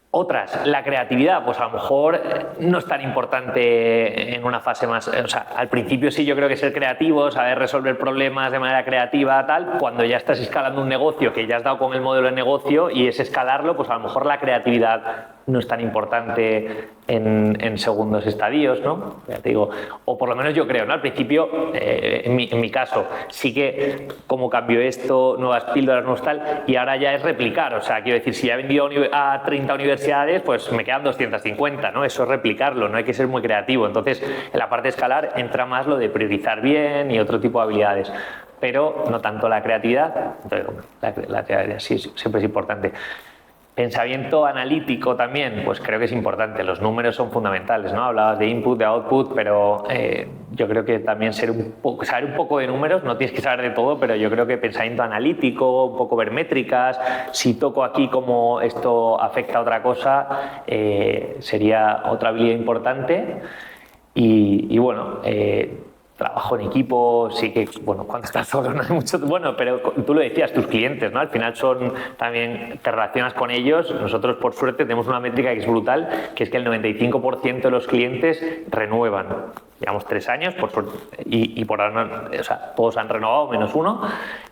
Otras, la creatividad, pues a lo mejor no es tan importante en una fase más, o sea, al principio sí, yo creo que ser creativo, saber resolver problemas de manera creativa, tal, cuando ya estás escalando un negocio, que ya has dado con el modelo de negocio y es escalarlo, pues a lo mejor la creatividad no es tan importante en segundos estadios, ¿no? Ya te digo, o por lo menos yo creo, ¿no? Al principio, en mi caso, sí que como cambió esto, nuevas píldoras, nuevos tal, y ahora ya es replicar, o sea, quiero decir, si ya he vendido a 30 universidades, pues me quedan 250, ¿no? Eso es replicarlo, no hay que ser muy creativo. Entonces, en la parte de escalar entra más lo de priorizar bien y otro tipo de habilidades, pero no tanto la creatividad. Entonces, la creatividad sí siempre es importante. Pensamiento analítico también, pues creo que es importante. Los números son fundamentales, ¿no? Hablabas de input, de output, pero yo creo que también saber un poco de números, no tienes que saber de todo, pero yo creo que pensamiento analítico, un poco ver métricas, si toco aquí cómo esto afecta a otra cosa, sería otra habilidad importante. Y bueno, trabajo en equipo, sí que, bueno, cuando estás solo no hay mucho, bueno, pero tú lo decías, tus clientes, ¿no? Al final también te relacionas con ellos. Nosotros, por suerte, tenemos una métrica que es brutal, que es que el 95% de los clientes renuevan. Llevamos 3 años, por suerte, y por ahora, o sea, todos han renovado, menos uno,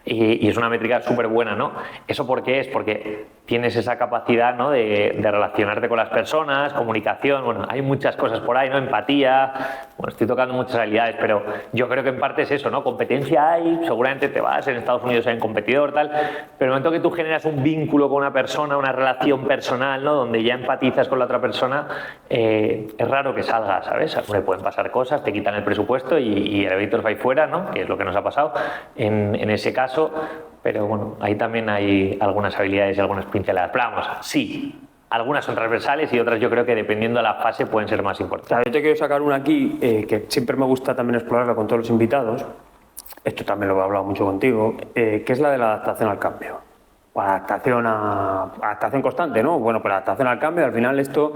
y es una métrica súper buena, ¿no? ¿Eso por qué es? Porque tienes esa capacidad, ¿no? de relacionarte con las personas, comunicación, bueno, hay muchas cosas por ahí, ¿no? Empatía, bueno, estoy tocando muchas habilidades, pero yo creo que en parte es eso, ¿no? Competencia hay, seguramente te vas, en Estados Unidos hay un competidor, tal, pero el momento que tú generas un vínculo con una persona, una relación personal, ¿no? Donde ya empatizas con la otra persona, es raro que salga, ¿sabes? Me pueden pasar cosas, te quitan el presupuesto y el elevator va ahí fuera, ¿no? Que es lo que nos ha pasado en ese caso, pero bueno, ahí también hay algunas habilidades y algunas pinceladas. Pero vamos, sí, algunas son transversales y otras yo creo que dependiendo de la fase pueden ser más importantes. Yo te quiero sacar una aquí que siempre me gusta también explorarla con todos los invitados. Esto también lo he hablado mucho contigo, que es la de la adaptación al cambio. O adaptación constante, ¿no? Bueno, pues la adaptación al cambio, al final esto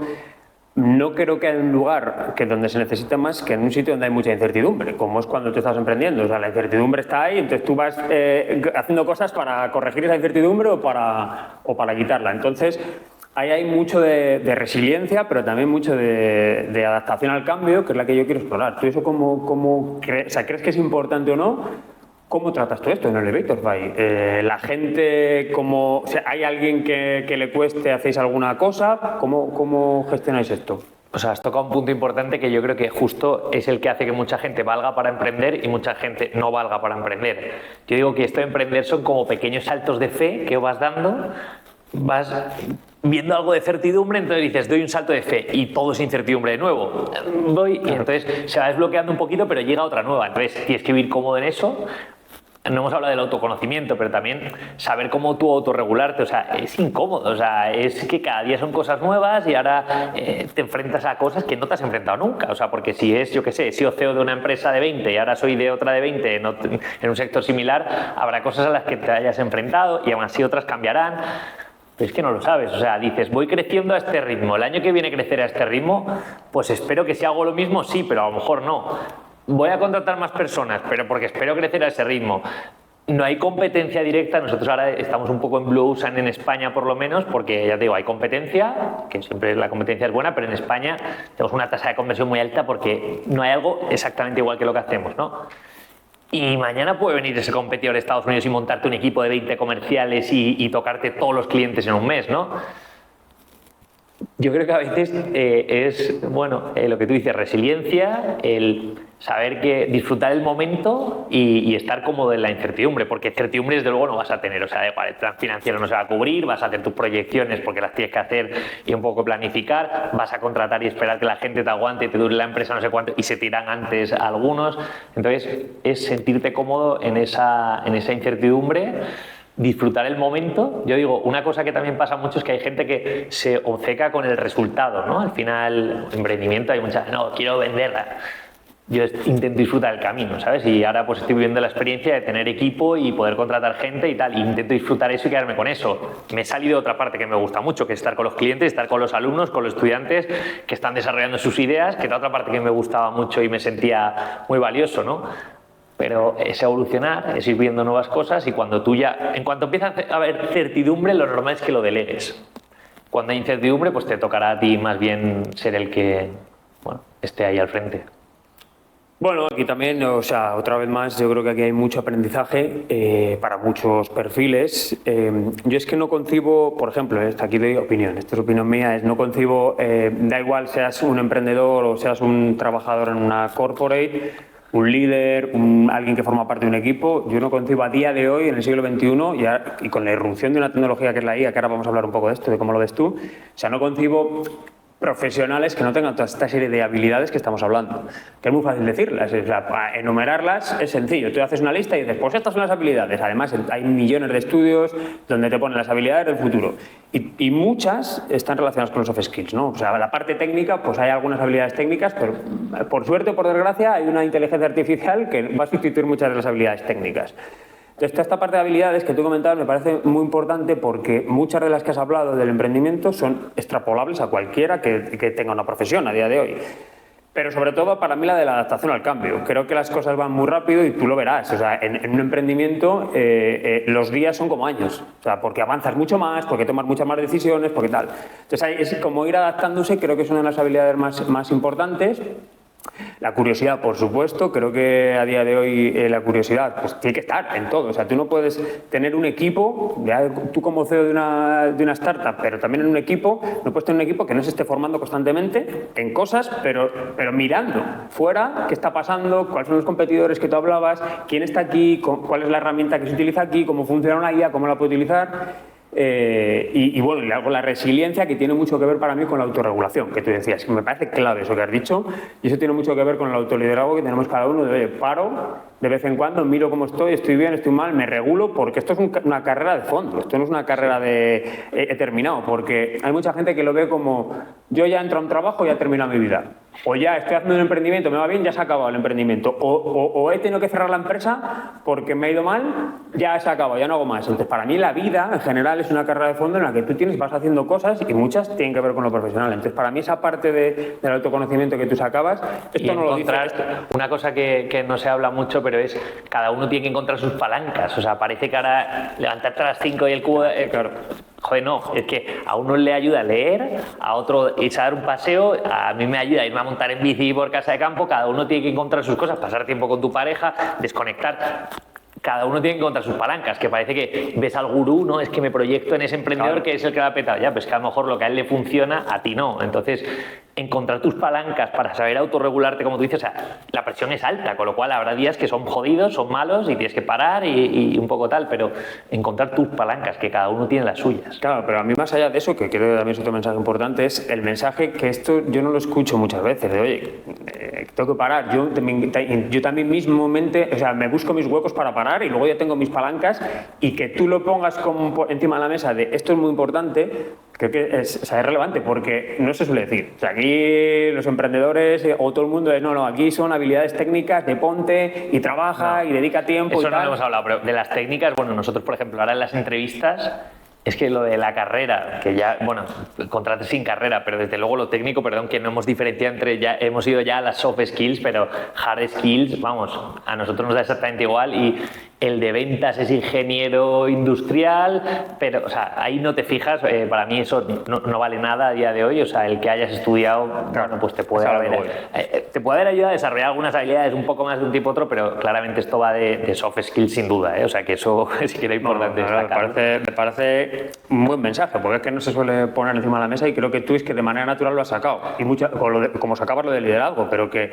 no creo que haya un lugar que donde se necesite más que en un sitio donde hay mucha incertidumbre, como es cuando tú estás emprendiendo. O sea, la incertidumbre está ahí, entonces tú vas haciendo cosas para corregir esa incertidumbre o para quitarla. Entonces, ahí hay mucho de resiliencia, pero también mucho de adaptación al cambio, que es la que yo quiero explorar. ¿Tú eso crees que es importante o no? ¿Cómo tratas tú esto en Elevatorfy? ¿La gente, o sea, hay alguien que le cueste, hacéis alguna cosa? ¿Cómo gestionáis esto? O sea, has tocado un punto importante que yo creo que justo es el que hace que mucha gente valga para emprender y mucha gente no valga para emprender. Yo digo que esto de emprender son como pequeños saltos de fe que vas dando, vas viendo algo de certidumbre, entonces dices, doy un salto de fe y todo es incertidumbre de nuevo. Y entonces se va desbloqueando un poquito, pero llega otra nueva. Entonces tienes que vivir cómodo en eso. No hemos hablado del autoconocimiento, pero también saber cómo tú autorregularte, o sea, es incómodo, o sea, es que cada día son cosas nuevas y ahora te enfrentas a cosas que no te has enfrentado nunca, o sea, porque si es, yo qué sé, he sido CEO de una empresa de 20 y ahora soy de otra de 20 en un sector similar, habrá cosas a las que te hayas enfrentado y aún así otras cambiarán. Pero es que no lo sabes, o sea, dices, voy creciendo a este ritmo, el año que viene crecer a este ritmo, pues espero que si hago lo mismo, sí, pero a lo mejor no. Voy a contratar más personas, pero porque espero crecer a ese ritmo. No hay competencia directa, nosotros ahora estamos un poco en Blue Ocean en España por lo menos, porque ya te digo, hay competencia, que siempre la competencia es buena, pero en España tenemos una tasa de conversión muy alta porque no hay algo exactamente igual que lo que hacemos, ¿no? Y mañana puede venir ese competidor de Estados Unidos y montarte un equipo de 20 comerciales y tocarte todos los clientes en un mes, ¿no? Yo creo que a veces es, bueno, lo que tú dices, resiliencia, el saber que disfrutar el momento y estar cómodo en la incertidumbre, porque certidumbre desde luego no vas a tener, o sea, igual el plan financiero no se va a cubrir, vas a hacer tus proyecciones porque las tienes que hacer y un poco planificar, vas a contratar y esperar que la gente te aguante y te dure la empresa no sé cuánto y se tiran antes algunos, entonces es sentirte cómodo en esa incertidumbre. Disfrutar el momento. Yo digo, una cosa que también pasa mucho es que hay gente que se obceca con el resultado, ¿no? Al final, emprendimiento, hay mucha, no, quiero venderla. Yo intento disfrutar el camino, ¿sabes? Y ahora pues estoy viviendo la experiencia de tener equipo y poder contratar gente y tal. Y intento disfrutar eso y quedarme con eso. Me he salido otra parte que me gusta mucho, que es estar con los clientes, estar con los alumnos, con los estudiantes que están desarrollando sus ideas, que es la otra parte que me gustaba mucho y me sentía muy valioso, ¿no? Pero es evolucionar, es ir viendo nuevas cosas y cuando tú ya, en cuanto empieza a haber certidumbre, lo normal es que lo delegues. Cuando hay incertidumbre, pues te tocará a ti más bien ser el que, bueno, esté ahí al frente. Bueno, aquí también, o sea, otra vez más, yo creo que aquí hay mucho aprendizaje para muchos perfiles. Yo es que no concibo, por ejemplo, aquí doy opinión, esto es opinión mía, no concibo, da igual seas un emprendedor o seas un trabajador en una corporate, un líder, alguien que forma parte de un equipo, yo no concibo a día de hoy, en el siglo XXI, y con la irrupción de una tecnología que es la IA, que ahora vamos a hablar un poco de esto, de cómo lo ves tú, o sea, no concibo profesionales que no tengan toda esta serie de habilidades que estamos hablando, que es muy fácil decirlas, o sea, para enumerarlas es sencillo, tú haces una lista y dices, pues estas son las habilidades, además hay millones de estudios donde te ponen las habilidades del futuro y muchas están relacionadas con los soft skills, ¿no? O sea, la parte técnica, pues hay algunas habilidades técnicas, pero por suerte o por desgracia hay una inteligencia artificial que va a sustituir muchas de las habilidades técnicas. Entonces, toda esta parte de habilidades que tú comentabas me parece muy importante porque muchas de las que has hablado del emprendimiento son extrapolables a cualquiera que tenga una profesión a día de hoy. Pero sobre todo para mí la de la adaptación al cambio. Creo que las cosas van muy rápido y tú lo verás. O sea, en un emprendimiento los días son como años. O sea, porque avanzas mucho más, porque tomas muchas más decisiones, porque tal. Entonces, es como ir adaptándose, creo que es una de las habilidades más importantes. La curiosidad, por supuesto, creo que a día de hoy la curiosidad pues, tiene que estar en todo. O sea, tú no puedes tener un equipo, ya tú como CEO de una startup, pero también en un equipo, no puedes tener un equipo que no se esté formando constantemente en cosas, pero mirando fuera qué está pasando, cuáles son los competidores que tú hablabas, quién está aquí, cuál es la herramienta que se utiliza aquí, cómo funciona una guía, cómo la puede utilizar. Y bueno, y algo la resiliencia que tiene mucho que ver para mí con la autorregulación, que tú decías, que me parece clave eso que has dicho, y eso tiene mucho que ver con el autoliderazgo que tenemos cada uno de, oye, paro de vez en cuando, miro cómo estoy bien, estoy mal, me regulo, porque esto es una carrera de fondo, esto no es una carrera de he terminado, porque hay mucha gente que lo ve como yo ya entro a un trabajo y ya he terminado mi vida, o ya estoy haciendo un emprendimiento, me va bien, ya se ha acabado el emprendimiento, o he tenido que cerrar la empresa porque me ha ido mal, ya se ha acabado, ya no hago más. Entonces, para mí la vida en general es una carrera de fondo en la que tú vas haciendo cosas y muchas tienen que ver con lo profesional. Entonces, para mí esa parte del autoconocimiento que tú sacabas, esto no lo dice. Una cosa que no se habla mucho, pero es cada uno tiene que encontrar sus palancas. O sea, parece que ahora levantarte a las 5 y el cubo... claro. Joder, no, es que a uno le ayuda a leer, a otro irse a dar un paseo, a mí me ayuda a irme a montar en bici por casa de campo, cada uno tiene que encontrar sus cosas, pasar tiempo con tu pareja, desconectar. Cada uno tiene que encontrar sus palancas, que parece que ves al gurú, ¿no? Es que me proyecto en ese emprendedor, claro, que es el que va a petar. Ya, pues que a lo mejor lo que a él le funciona, a ti no. Entonces, encontrar tus palancas para saber autorregularte, como tú dices, o sea, la presión es alta, con lo cual habrá días que son jodidos, son malos y tienes que parar y un poco tal, pero encontrar tus palancas, que cada uno tiene las suyas. Claro, pero a mí más allá de eso, que creo que también es otro mensaje importante, es el mensaje que esto yo no lo escucho muchas veces, de oye, tengo que parar, yo también mismamente, o sea, me busco mis huecos para parar y luego ya tengo mis palancas y que tú lo pongas como encima de la mesa de esto es muy importante, creo que es relevante porque no se suele decir. O sea, aquí los emprendedores o todo el mundo es no, aquí son habilidades técnicas de ponte y trabaja y dedica tiempo. Eso y no lo hemos hablado, pero de las técnicas, bueno, nosotros, por ejemplo, ahora en las entrevistas Es que lo de la carrera, que ya, bueno, contrates sin carrera, pero desde luego lo técnico, perdón, que no hemos diferenciado entre, ya hemos ido ya a las soft skills, pero hard skills, vamos, a nosotros nos da exactamente igual y el de ventas es ingeniero industrial, pero, o sea, ahí no te fijas, para mí eso no vale nada a día de hoy, o sea, el que hayas estudiado, bueno, pues te puede haber ayudado a desarrollar algunas habilidades un poco más de un tipo u otro, pero claramente esto va de soft skills sin duda, o sea, que eso sí que era importante destacar. Me parece un buen mensaje, porque es que no se suele poner encima de la mesa y creo que tú es que de manera natural lo has sacado, y como sacabas lo de liderazgo, pero que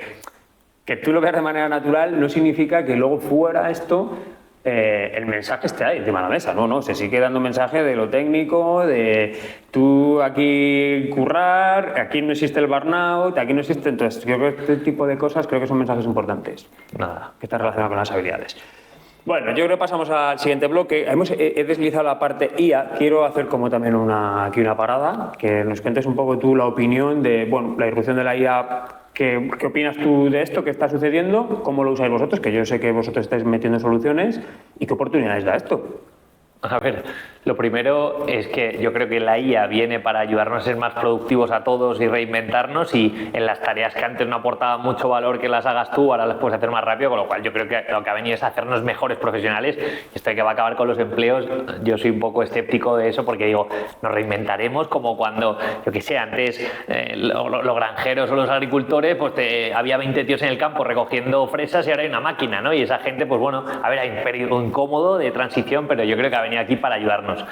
tú lo veas de manera natural no significa que luego fuera esto el mensaje esté ahí encima de la mesa, no, se sigue dando mensaje de lo técnico, de tú aquí currar, aquí no existe el burnout, aquí no existe, entonces yo creo que este tipo de cosas creo que son mensajes importantes, Nada. que están relacionados con las habilidades. Bueno, yo creo que pasamos al siguiente bloque. He deslizado la parte IA. Quiero hacer como también aquí una parada, que nos cuentes un poco tú la opinión de, bueno, la irrupción de la IA. ¿Qué opinas tú de esto que está sucediendo? ¿Cómo lo usáis vosotros? Que yo sé que vosotros estáis metiendo soluciones. ¿Y qué oportunidades da esto? A ver, lo primero es que yo creo que la IA viene para ayudarnos a ser más productivos a todos y reinventarnos, y en las tareas que antes no aportaban mucho valor que las hagas tú, ahora las puedes hacer más rápido, con lo cual yo creo que lo que ha venido es hacernos mejores profesionales. Esto de que va a acabar con los empleos, yo soy un poco escéptico de eso, porque digo, nos reinventaremos como cuando, yo qué sé, antes los granjeros o los agricultores, pues había 20 tíos en el campo recogiendo fresas y ahora hay una máquina, ¿no? Y esa gente, pues bueno, a ver, hay un periodo incómodo de transición, pero yo creo que ha venido aquí para ayudarnos.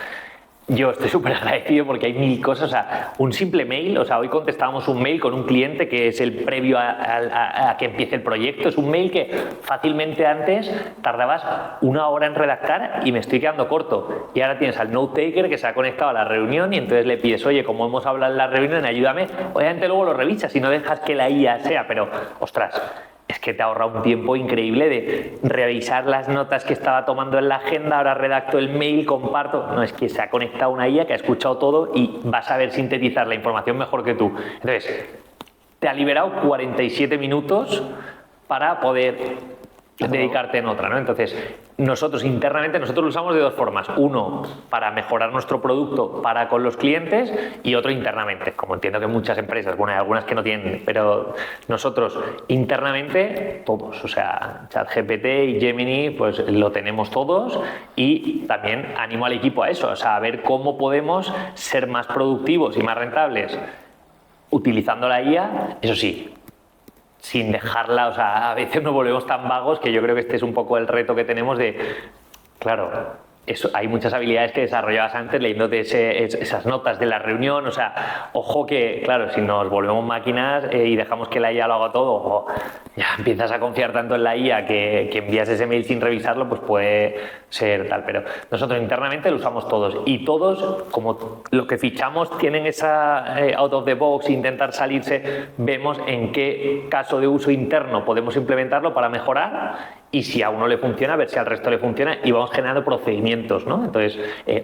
Yo estoy súper agradecido porque hay mil cosas, o sea, un simple mail, o sea, hoy contestábamos un mail con un cliente que es el previo a que empiece el proyecto, es un mail que fácilmente antes tardabas 1 hora en redactar y me estoy quedando corto, y ahora tienes al note taker que se ha conectado a la reunión y entonces le pides, oye, como hemos hablado en la reunión, ayúdame, obviamente luego lo revisas y no dejas que la IA sea, pero, ostras, es que te ahorra un tiempo increíble de revisar las notas que estaba tomando en la agenda, ahora redacto el mail, comparto. No, es que se ha conectado una IA que ha escuchado todo y va a saber sintetizar la información mejor que tú. Entonces, te ha liberado 47 minutos para poder dedicarte en otra, ¿no? Entonces, nosotros internamente lo usamos de dos formas. Uno, para mejorar nuestro producto para con los clientes, y otro internamente. Como entiendo que muchas empresas, bueno, hay algunas que no tienen, pero nosotros internamente todos, o sea, ChatGPT y Gemini, pues lo tenemos todos, y también animo al equipo a eso, o sea, a ver cómo podemos ser más productivos y más rentables utilizando la IA, eso sí, sin dejarla, o sea, a veces nos volvemos tan vagos que yo creo que este es un poco el reto que tenemos de, claro, hay muchas habilidades que desarrollabas antes leyéndote esas notas de la reunión, o sea, ojo que, claro, si nos volvemos máquinas y dejamos que la IA lo haga todo, ya empiezas a confiar tanto en la IA que envías ese mail sin revisarlo, pues puede ser tal, pero nosotros internamente lo usamos todos, y todos, como lo que fichamos tienen esa out of the box, intentar salirse, vemos en qué caso de uso interno podemos implementarlo para mejorar, y si a uno le funciona, a ver si al resto le funciona, y vamos generando procedimientos, ¿no? Entonces,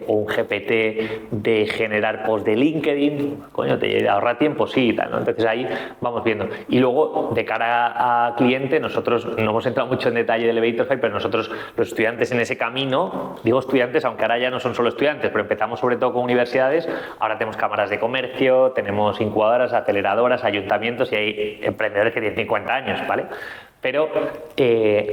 o un GPT de generar post de LinkedIn, coño, te ahorra tiempo, sí, y tal, ¿no? Entonces ahí vamos viendo. Y luego, de cara a cliente, nosotros no hemos entrado mucho en detalle del Elevator Five, pero nosotros, los estudiantes en ese camino, digo estudiantes, aunque ahora ya no son solo estudiantes, pero empezamos sobre todo con universidades, ahora tenemos cámaras de comercio, tenemos incubadoras, aceleradoras, ayuntamientos, y hay emprendedores que tienen 50 años, ¿vale? Pero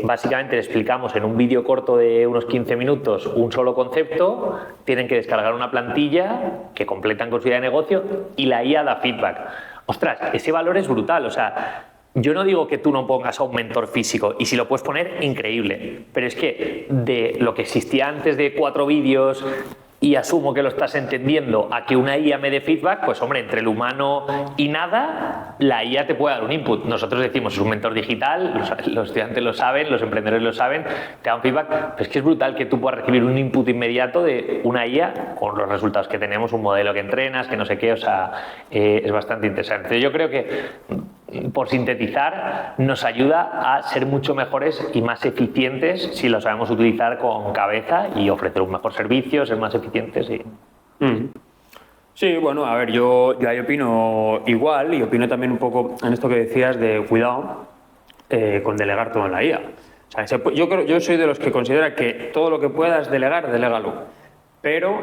básicamente le explicamos en un vídeo corto de unos 15 minutos un solo concepto, tienen que descargar una plantilla que completan con su idea de negocio y la IA da feedback. Ostras, ese valor es brutal, o sea, yo no digo que tú no pongas a un mentor físico, y si lo puedes poner, increíble, pero es que de lo que existía antes de 4 vídeos, y asumo que lo estás entendiendo, a que una IA me dé feedback, pues hombre, entre el humano y nada, la IA te puede dar un input. Nosotros decimos, es un mentor digital, los estudiantes lo saben, los emprendedores lo saben, te dan feedback, pero es que es brutal que tú puedas recibir un input inmediato de una IA con los resultados que tenemos, un modelo que entrenas, que no sé qué, o sea, es bastante interesante. Yo creo que, por sintetizar, nos ayuda a ser mucho mejores y más eficientes si lo sabemos utilizar con cabeza y ofrecer un mejor servicio, ser más eficientes. Sí, bueno, a ver, yo ahí opino igual, y opino también un poco en esto que decías de cuidado con delegar todo en la IA. O sea, yo soy de los que considera que todo lo que puedas delegar, delégalo. pero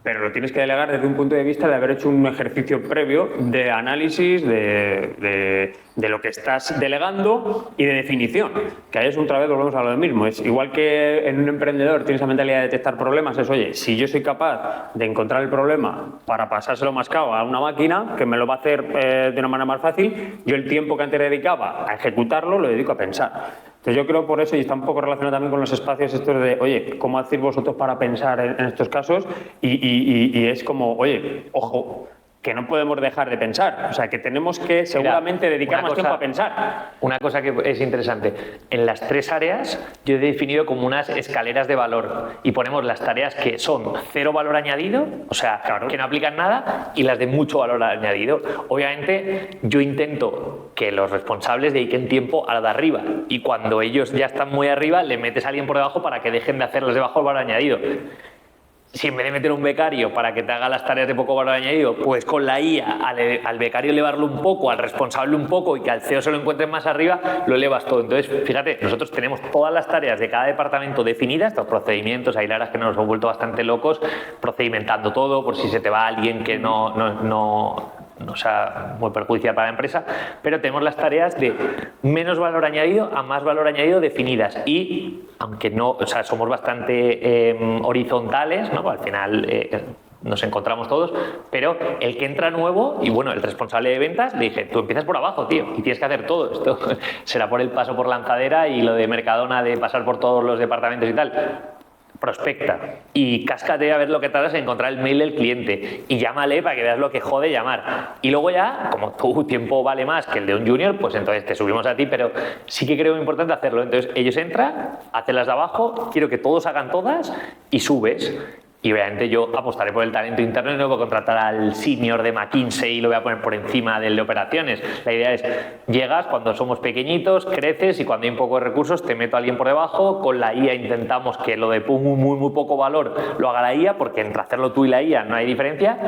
lo tienes que delegar desde un punto de vista de haber hecho un ejercicio previo de análisis de lo que estás delegando y de definición. Que ahí es otra vez volvemos a lo mismo. Es igual que en un emprendedor tienes la mentalidad de detectar problemas, es oye, si yo soy capaz de encontrar el problema para pasárselo mascado a una máquina que me lo va a hacer de una manera más fácil, yo el tiempo que antes dedicaba a ejecutarlo lo dedico a pensar. Entonces yo creo por eso, y está un poco relacionado también con los espacios estos de, oye, ¿cómo hacéis vosotros para pensar en estos casos? Y es como, oye, ojo, que no podemos dejar de pensar. O sea, que tenemos que seguramente dedicar más tiempo a pensar. Una cosa que es interesante. En las 3 áreas yo he definido como unas escaleras de valor y ponemos las tareas que son 0 valor añadido, o sea, claro, que no aplican nada, y las de mucho valor añadido. Obviamente yo intento que los responsables dediquen tiempo a la de arriba y cuando ellos ya están muy arriba le metes a alguien por debajo para que dejen de hacer las de bajo valor añadido. Si en vez de meter un becario para que te haga las tareas de poco valor añadido, pues con la IA al becario elevarlo un poco, al responsable un poco y que al CEO se lo encuentres más arriba, lo elevas todo. Entonces, fíjate, nosotros tenemos todas las tareas de cada departamento definidas, estos procedimientos, hay laras que nos han vuelto bastante locos, procedimentando todo por si se te va alguien que no sea muy perjudicial para la empresa, pero tenemos las tareas de menos valor añadido a más valor añadido definidas y, aunque no, o sea, somos bastante horizontales, ¿no? Al final nos encontramos todos, pero el que entra nuevo, y bueno, el responsable de ventas, le dije, tú empiezas por abajo, tío, y tienes que hacer todo esto. Será por el paso por lanzadera y lo de Mercadona de pasar por todos los departamentos y tal. Prospecta y cáscate a ver lo que tardas en encontrar el mail del cliente y llámale para que veas lo que jode llamar. Y luego ya, como tu tiempo vale más que el de un junior, pues entonces te subimos a ti, pero sí que creo importante hacerlo. Entonces ellos entran, hacen las de abajo, quiero que todos hagan todas y subes. Y obviamente yo apostaré por el talento interno y no voy a contratar al senior de McKinsey y lo voy a poner por encima del de operaciones. La idea es, llegas cuando somos pequeñitos, creces y cuando hay un poco de recursos te meto a alguien por debajo. Con la IA intentamos que lo de muy poco valor lo haga la IA, porque entre hacerlo tú y la IA no hay diferencia.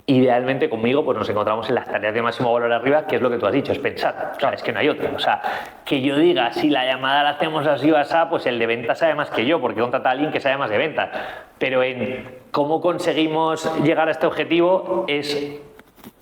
Idealmente conmigo pues nos encontramos en las tareas de máximo valor arriba, que es lo que tú has dicho, es pensar. O sea, es que no hay otra. O sea, que yo diga, si la llamada la hacemos así o así, pues el de ventas sabe más que yo, porque contrata a alguien que sabe más de ventas. Pero en cómo conseguimos llegar a este objetivo es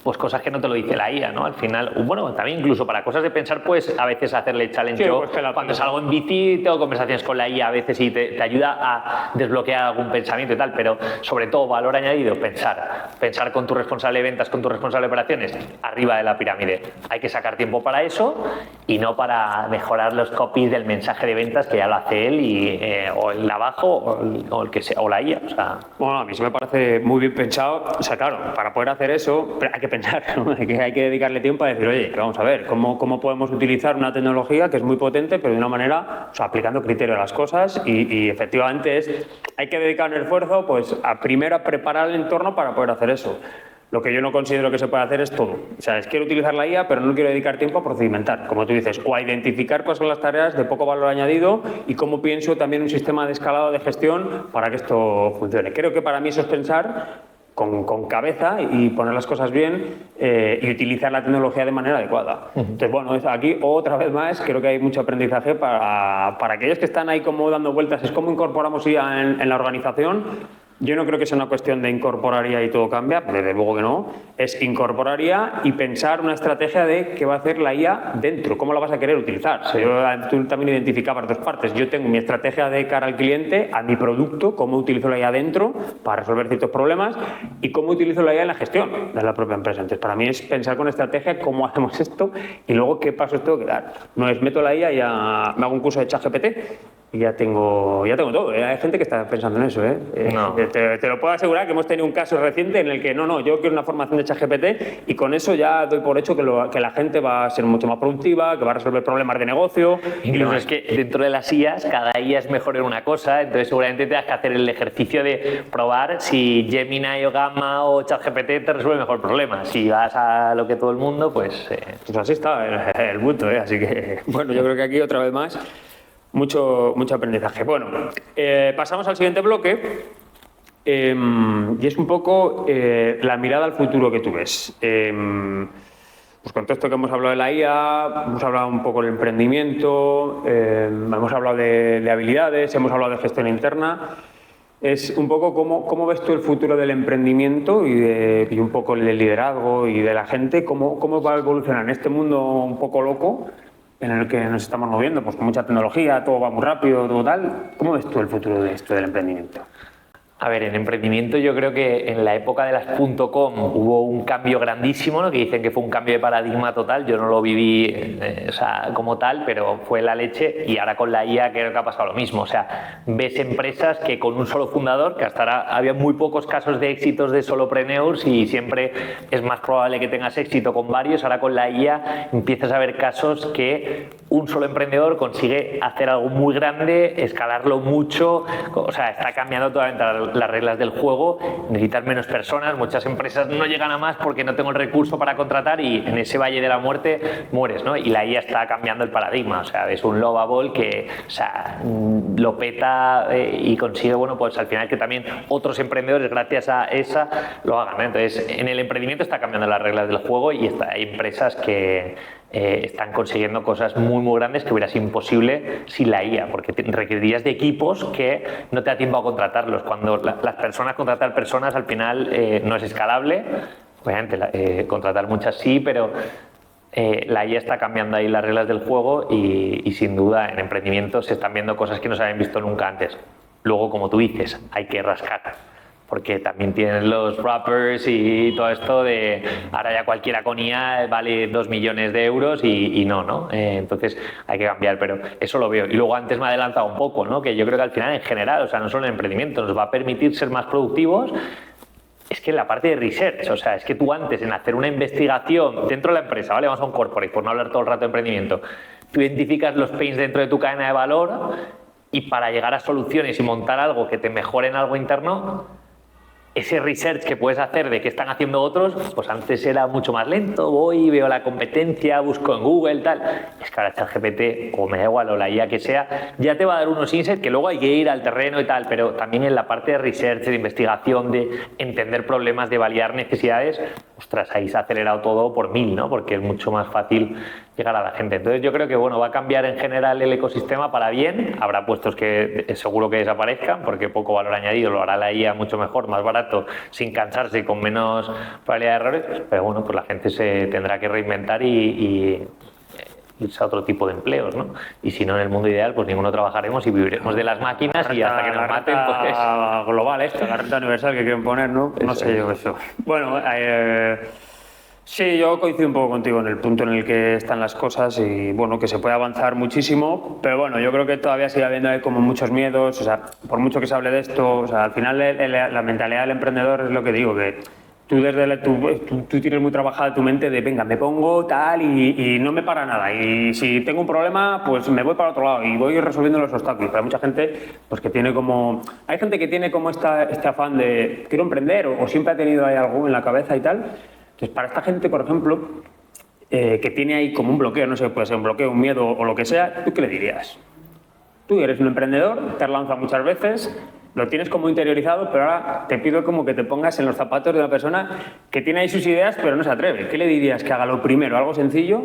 pues cosas que no te lo dice la IA, ¿no? Al final, bueno, también incluso para cosas de pensar, pues a veces hacerle challenge. Sí, yo, pues cuando salgo en bici, tengo conversaciones con la IA a veces y te ayuda a desbloquear algún pensamiento y tal, pero sobre todo valor añadido, pensar con tu responsable de ventas, con tu responsable de operaciones, arriba de la pirámide. Hay que sacar tiempo para eso y no para mejorar los copies del mensaje de ventas, que ya lo hace él, y, o el de abajo o el que sea, o la IA. O sea. Bueno, a mí se me parece muy bien pensado. O sea, claro, para poder hacer eso hay que pensar, ¿no? Hay que dedicarle tiempo a decir, oye, vamos a ver, ¿cómo podemos utilizar una tecnología que es muy potente, pero de una manera, o sea, aplicando criterio a las cosas y efectivamente hay que dedicar un esfuerzo, pues, primero a preparar el entorno para poder hacer eso. Lo que yo no considero que se puede hacer es todo. O sea, quiero utilizar la IA, pero no quiero dedicar tiempo a procedimentar, como tú dices, o a identificar cuáles son las tareas de poco valor añadido y cómo pienso también un sistema de escalado de gestión para que esto funcione. Creo que para mí eso es pensar con cabeza y poner las cosas bien y utilizar la tecnología de manera adecuada. Entonces, bueno, aquí otra vez más creo que hay mucho aprendizaje para aquellos que están ahí como dando vueltas. Es cómo incorporamos IA en la organización. Yo no creo que sea una cuestión de incorporar IA y todo cambia, desde luego que no. Es incorporar IA y pensar una estrategia de qué va a hacer la IA dentro, cómo la vas a querer utilizar. O sea, tú también identificabas dos partes. Yo tengo mi estrategia de cara al cliente, a mi producto, cómo utilizo la IA dentro para resolver ciertos problemas y cómo utilizo la IA en la gestión de la propia empresa. Entonces, para mí es pensar con estrategia cómo hacemos esto y luego qué pasos tengo que dar. No es meto la IA y ya me hago un curso de ChatGPT y ya tengo todo. Hay gente que está pensando en eso. No. Te lo puedo asegurar que hemos tenido un caso reciente en el que yo quiero una formación de ChatGPT y con eso ya doy por hecho que la gente va a ser mucho más productiva, que va a resolver problemas de negocio. Incluso es que dentro de las IAs, cada IA es mejor en una cosa, entonces seguramente tengas que hacer el ejercicio de probar si Gemini o Gamma o ChatGPT te resuelve mejor el problema. Si vas a lo que todo el mundo, pues así está el punto, así que bueno, yo creo que aquí otra vez más mucho aprendizaje. Bueno, pasamos al siguiente bloque y es un poco la mirada al futuro que tú ves. Pues con todo esto que hemos hablado de la IA, hemos hablado un poco del emprendimiento, hemos hablado de habilidades, hemos hablado de gestión interna. es un poco cómo ves tú el futuro del emprendimiento y un poco el del liderazgo y de la gente, cómo va a evolucionar en este mundo un poco loco en el que nos estamos moviendo, pues con mucha tecnología, todo va muy rápido, todo tal. ¿Cómo ves tú el futuro de esto del emprendimiento? A ver, en emprendimiento yo creo que en la época de las .com hubo un cambio grandísimo, ¿no? Que dicen que fue un cambio de paradigma total. Yo no lo viví como tal, pero fue la leche. Y ahora con la IA creo que ha pasado lo mismo. O sea, ves empresas que con un solo fundador, que hasta ahora había muy pocos casos de éxitos de solopreneurs y siempre es más probable que tengas éxito con varios. Ahora con la IA empiezas a ver casos que un solo emprendedor consigue hacer algo muy grande, escalarlo mucho. O sea, está cambiando totalmente las reglas del juego, necesitas menos personas, muchas empresas no llegan a más porque no tengo el recurso para contratar y en ese valle de la muerte mueres, ¿no? Y la IA está cambiando el paradigma, o sea, es un lovable que, o sea, lo peta y consigue, bueno, pues al final que también otros emprendedores gracias a esa lo hagan, ¿no? Entonces, en el emprendimiento está cambiando las reglas del juego y hay empresas que están consiguiendo cosas muy muy grandes que hubiera sido imposible sin la IA, porque requerirías de equipos que no te da tiempo a contratarlos. Cuando las personas, contratar personas al final no es escalable. Obviamente contratar muchas sí, pero la IA está cambiando ahí las reglas del juego y sin duda en emprendimiento se están viendo cosas que no se habían visto nunca antes. Luego, como tú dices, hay que rascar, porque también tienen los wrappers y todo esto de ahora ya cualquiera con IA vale 2 millones de euros y no. Entonces hay que cambiar, pero eso lo veo. Y luego antes me he adelantado un poco, ¿no? Que yo creo que al final en general, o sea, no solo en emprendimiento, nos va a permitir ser más productivos. Es que en la parte de research, o sea, es que tú antes en hacer una investigación dentro de la empresa, ¿vale? Vamos a un corporate, por no hablar todo el rato de emprendimiento, tú identificas los pains dentro de tu cadena de valor y para llegar a soluciones y montar algo que te mejore en algo interno, ese research que puedes hacer de qué están haciendo otros, pues antes era mucho más lento, voy, veo la competencia, busco en Google, tal. Es que ahora ChatGPT, o me da igual, o la IA que sea, ya te va a dar unos insights que luego hay que ir al terreno y tal, pero también en la parte de research, de investigación, de entender problemas, de validar necesidades, ostras, ahí se ha acelerado todo por 1000, ¿no? Porque es mucho más fácil llegar a la gente. Entonces yo creo que bueno, va a cambiar en general el ecosistema para bien. Habrá puestos que seguro que desaparezcan porque poco valor añadido, lo hará la IA mucho mejor, más barato, sin cansarse y con menos probabilidad de errores, pero bueno, pues la gente se tendrá que reinventar y irse a otro tipo de empleos, ¿no? Y si no, en el mundo ideal, pues ninguno trabajaremos y viviremos de las máquinas y hasta que nos maten, pues... global esto, la renta universal que quieren poner, ¿no? No sé yo eso. Bueno, sí, yo coincido un poco contigo en el punto en el que están las cosas y bueno, que se puede avanzar muchísimo, pero bueno, yo creo que todavía sigue habiendo como muchos miedos, o sea, por mucho que se hable de esto, o sea, al final la mentalidad del emprendedor es lo que digo, que tú tú tienes muy trabajada tu mente de venga, me pongo tal y no me para nada y si tengo un problema, pues me voy para otro lado y voy resolviendo los obstáculos, pero hay mucha gente pues que tiene como, hay gente que tiene como este afán de quiero emprender o siempre ha tenido ahí algo en la cabeza y tal. Entonces, para esta gente, por ejemplo, que tiene ahí como un bloqueo, no sé, puede ser un bloqueo, un miedo o lo que sea, ¿tú qué le dirías? Tú eres un emprendedor, te has lanzado muchas veces, lo tienes como interiorizado, pero ahora te pido como que te pongas en los zapatos de una persona que tiene ahí sus ideas, pero no se atreve. ¿Qué le dirías que haga lo primero, algo sencillo,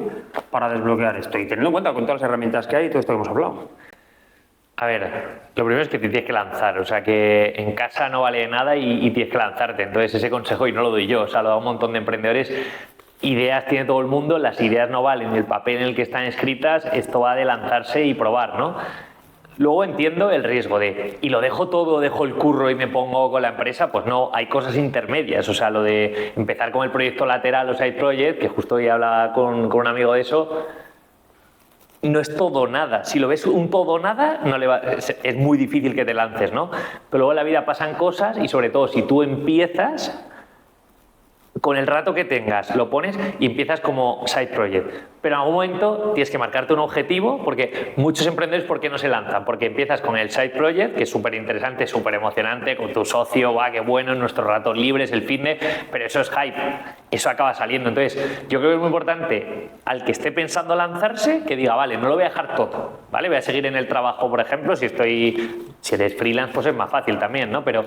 para desbloquear esto? Y teniendo en cuenta con todas las herramientas que hay y todo esto que hemos hablado. A ver, lo primero es que te tienes que lanzar, o sea que en casa no vale nada y tienes que lanzarte. Entonces ese consejo, y no lo doy yo, o sea, lo da un montón de emprendedores. Ideas tiene todo el mundo, las ideas no valen el papel en el que están escritas, esto va de lanzarse y probar, ¿no? Luego entiendo el riesgo de, y lo dejo todo, dejo el curro y me pongo con la empresa, pues no, hay cosas intermedias, o sea, lo de empezar con el proyecto lateral o side project, que justo hoy hablaba con un amigo de eso, no es todo nada. Si lo ves un todo nada, es muy difícil que te lances, ¿no? Pero luego en la vida pasan cosas y sobre todo si tú empiezas, con el rato que tengas, lo pones y empiezas como side project. Pero en algún momento tienes que marcarte un objetivo porque muchos emprendedores, ¿por qué no se lanzan? Porque empiezas con el side project, que es súper interesante, súper emocionante, con tu socio, va, qué bueno, en nuestros ratos libres, el fitness, pero eso es hype, eso acaba saliendo. Entonces, yo creo que es muy importante al que esté pensando lanzarse, que diga, vale, no lo voy a dejar todo, ¿vale? Voy a seguir en el trabajo, por ejemplo, si eres freelance, pues es más fácil también, ¿no? Pero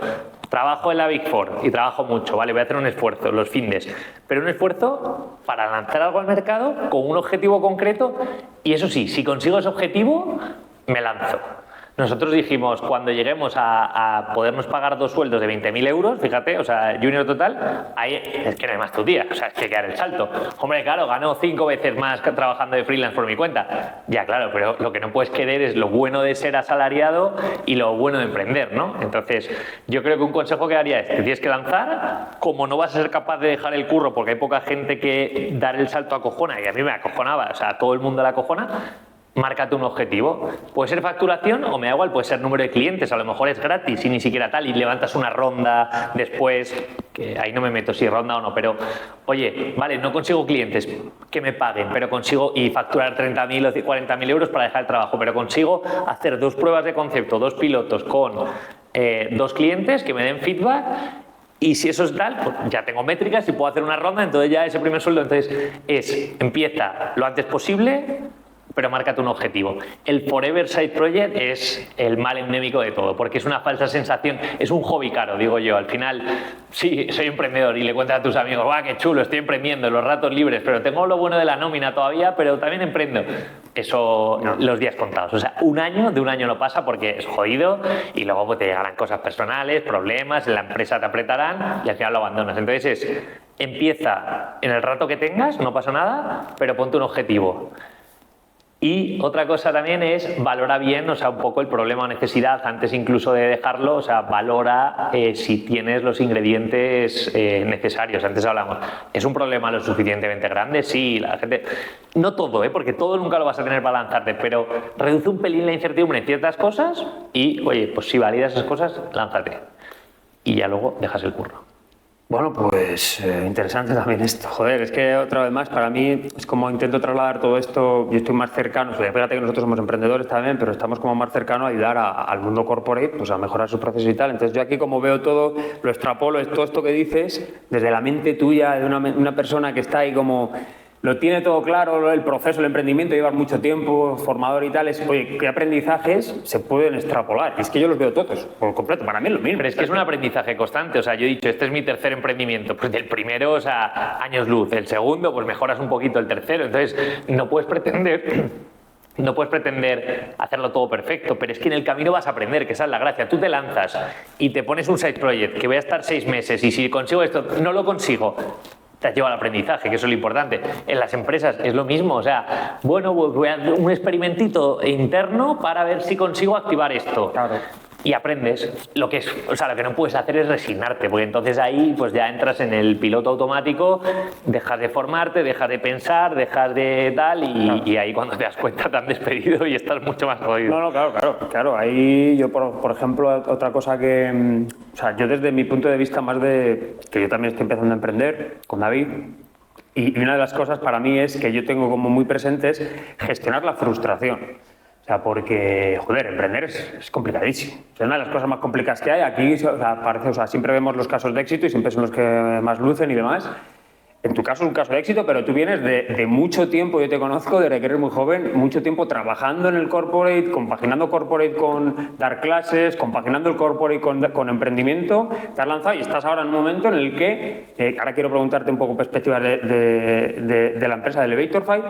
trabajo en la Big Four y trabajo mucho, ¿vale? Voy a hacer un esfuerzo, los fines, pero un esfuerzo para lanzar algo al mercado con un objetivo concreto y eso sí, si consigo ese objetivo, me lanzo. Nosotros dijimos, cuando lleguemos a podernos pagar 2 sueldos de 20.000 euros, fíjate, o sea, junior total, ahí es que no hay más tu tía, o sea, es que quedar el salto. Hombre, claro, gano 5 veces más trabajando de freelance por mi cuenta. Ya, claro, pero lo que no puedes querer es lo bueno de ser asalariado y lo bueno de emprender, ¿no? Entonces, yo creo que un consejo que daría es, te tienes que lanzar, como no vas a ser capaz de dejar el curro, porque hay poca gente que dar el salto acojona, y a mí me acojonaba, o sea, todo el mundo la acojona. Márcate un objetivo. Puede ser facturación o me da igual, puede ser número de clientes, a lo mejor es gratis y ni siquiera tal, y levantas una ronda después, que ahí no me meto si ronda o no, pero oye, vale, no consigo clientes que me paguen, pero consigo y facturar 30.000 o 40.000 euros para dejar el trabajo, pero consigo hacer 2 pruebas de concepto, 2 pilotos con 2 clientes que me den feedback. Y si eso es tal, pues ya tengo métricas y puedo hacer una ronda, entonces ya ese primer sueldo, entonces empieza lo antes posible, pero márcate un objetivo. El Forever Side Project es el mal endémico de todo, porque es una falsa sensación, es un hobby caro, digo yo. Al final, sí, soy emprendedor y le cuentas a tus amigos, ¡guau, qué chulo, estoy emprendiendo en los ratos libres, pero tengo lo bueno de la nómina todavía, pero también emprendo! Eso, no, los días contados. O sea, de un año no pasa porque es jodido y luego pues, te llegarán cosas personales, problemas, en la empresa te apretarán y al final lo abandonas. Entonces empieza en el rato que tengas, no pasa nada, pero ponte un objetivo. Y otra cosa también es valora bien, o sea, un poco el problema o necesidad antes incluso de dejarlo, o sea, valora si tienes los ingredientes necesarios. Antes hablamos, ¿es un problema lo suficientemente grande? Sí, la gente... No todo, porque todo nunca lo vas a tener para lanzarte, pero reduce un pelín la incertidumbre en ciertas cosas y, oye, pues si validas esas cosas, lánzate. Y ya luego dejas el curro. Bueno, pues interesante también esto. Joder, es que otra vez más, para mí es como intento trasladar todo esto, yo estoy más cercano, fíjate que nosotros somos emprendedores también, pero estamos como más cercanos a ayudar al mundo corporate pues a mejorar sus procesos y tal. Entonces yo aquí como veo todo, lo extrapolo, es todo esto que dices, desde la mente tuya, de una persona que está ahí como... Lo tiene todo claro, el proceso, el emprendimiento, lleva mucho tiempo, formador y tal, oye, ¿qué aprendizajes se pueden extrapolar? Y es que yo los veo todos, por completo, para mí es lo mismo. Pero es que es un aprendizaje constante, o sea, yo he dicho, este es mi tercer emprendimiento, pues del primero, o sea, años luz, el segundo, pues mejoras un poquito el tercero, entonces no puedes pretender hacerlo todo perfecto, pero es que en el camino vas a aprender, que esa es la gracia. Tú te lanzas y te pones un side project, que voy a estar 6 meses, y si consigo esto, no lo consigo, te lleva al aprendizaje, que eso es lo importante. En las empresas es lo mismo, o sea, bueno, voy a hacer un experimentito interno para ver si consigo activar esto. Claro. Y aprendes. Lo que no puedes hacer es resignarte, porque entonces ahí pues ya entras en el piloto automático, dejas de formarte, dejas de pensar, dejas de tal, y ahí cuando te das cuenta te han despedido y estás mucho más jodido. No, claro. Ahí yo, por ejemplo, otra cosa que... O sea, yo desde mi punto de vista más de... que yo también estoy empezando a emprender con David, y una de las cosas para mí es que yo tengo como muy presente es gestionar la frustración. O sea, porque, joder, emprender es complicadísimo. Es una de las cosas más complicadas que hay. Aquí, o sea, siempre vemos los casos de éxito y siempre son los que más lucen y demás. En tu caso es un caso de éxito, pero tú vienes de mucho tiempo, yo te conozco, desde que eres muy joven, mucho tiempo trabajando en el corporate, compaginando corporate con dar clases, compaginando el corporate con emprendimiento. Te has lanzado y estás ahora en un momento en el que, ahora quiero preguntarte un poco perspectivas de la empresa de Elevatorfy,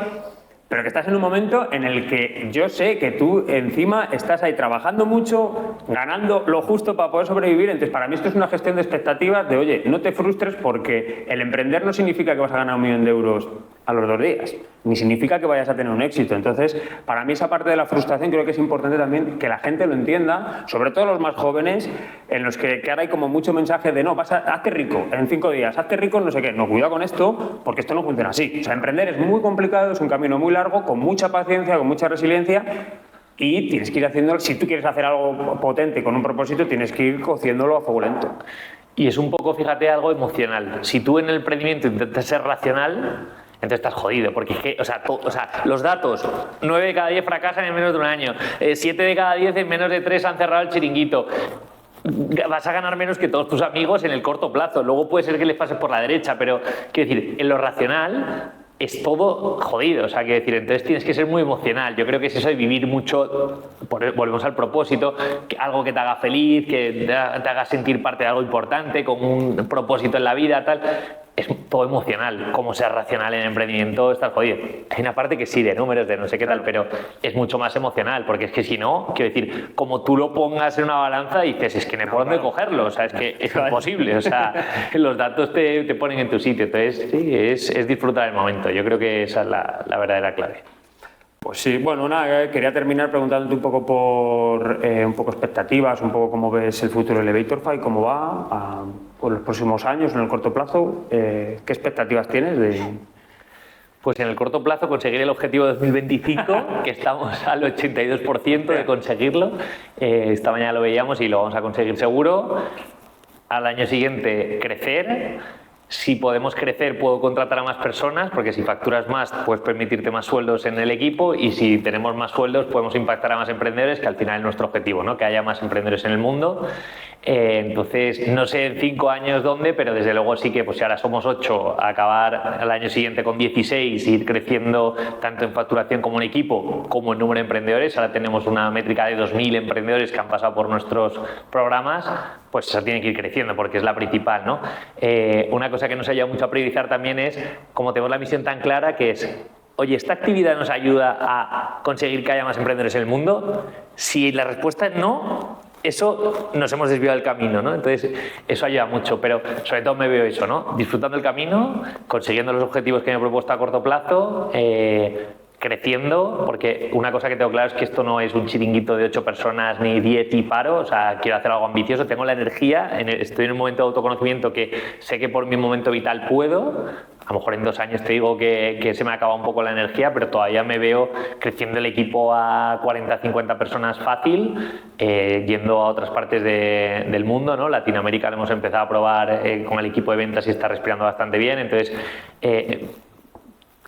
pero que estás en un momento en el que yo sé que tú encima estás ahí trabajando mucho, ganando lo justo para poder sobrevivir. Entonces, para mí esto es una gestión de expectativas de, oye, no te frustres porque el emprender no significa que vas a ganar 1.000.000 de euros a los 2 días, ni significa que vayas a tener un éxito. Entonces, para mí esa parte de la frustración creo que es importante también que la gente lo entienda, sobre todo los más jóvenes, en los que ahora hay como mucho mensaje de no, hazte rico en 5 días, hazte rico en no sé qué. No, cuidado con esto, porque esto no funciona así. O sea, emprender es muy complicado, es un camino muy largo, con mucha paciencia, con mucha resiliencia, y tienes que ir haciendo, si tú quieres hacer algo potente con un propósito, tienes que ir cociéndolo a fuego lento. Y es un poco, fíjate, algo emocional. Si tú en el emprendimiento intentas ser racional, entonces estás jodido, porque es que, o sea, los datos, 9 de cada 10 fracasan en menos de un año, 7 de cada 10 en menos de 3 han cerrado el chiringuito. Vas a ganar menos que todos tus amigos en el corto plazo. Luego puede ser que les pases por la derecha, pero quiero decir, en lo racional es todo jodido, o sea, quiero decir, entonces tienes que ser muy emocional. Yo creo que es eso de vivir mucho, volvemos al propósito, algo que te haga feliz, que te haga sentir parte de algo importante, con un propósito en la vida, tal. es todo emocional. Como sea racional en emprendimiento, estás jodido. Hay una parte que sí, de números, de no sé qué tal, pero es mucho más emocional, porque es que si no, quiero decir, como tú lo pongas en una balanza, dices, es que no hay por dónde cogerlo, o sea, es que es imposible, o sea, los datos te ponen en tu sitio. Entonces, sí, es disfrutar el momento. Yo creo que esa es la verdadera clave. Pues sí, bueno, nada, quería terminar preguntándote un poco por un poco expectativas, un poco cómo ves el futuro de Elevatorfy, cómo va por los próximos años, en el corto plazo. ¿Qué expectativas tienes de...? Pues en el corto plazo conseguir el objetivo de 2025, que estamos al 82% de conseguirlo. Esta mañana lo veíamos y lo vamos a conseguir seguro. Al año siguiente crecer. Si podemos crecer, puedo contratar a más personas, porque si facturas más, puedes permitirte más sueldos en el equipo, y si tenemos más sueldos, podemos impactar a más emprendedores, que al final es nuestro objetivo, ¿no? Que haya más emprendedores en el mundo. Entonces, no sé en 5 años dónde, pero desde luego sí que, pues si ahora somos 8, acabar al año siguiente con 16, ir creciendo tanto en facturación como en equipo, como en número de emprendedores. Ahora tenemos una métrica de 2.000 emprendedores que han pasado por nuestros programas, pues eso tiene que ir creciendo porque es la principal, ¿no? Una cosa que nos ayuda mucho a priorizar también es, como tenemos la misión tan clara, que es, oye, ¿esta actividad nos ayuda a conseguir que haya más emprendedores en el mundo? Si la respuesta es no, eso nos hemos desviado del camino, ¿no? Entonces, eso ayuda mucho, pero sobre todo me veo eso, ¿no? Disfrutando el camino, consiguiendo los objetivos que me he propuesto a corto plazo, creciendo, porque una cosa que tengo claro es que esto no es un chiringuito de 8 personas ni 10 y paro, o sea, quiero hacer algo ambicioso, tengo la energía, estoy en un momento de autoconocimiento que sé que por mi momento vital puedo. A lo mejor en 2 años te digo que se me acaba un poco la energía, pero todavía me veo creciendo el equipo a 40, 50 personas fácil, yendo a otras partes del mundo, ¿no? Latinoamérica lo hemos empezado a probar con el equipo de ventas y está respirando bastante bien, entonces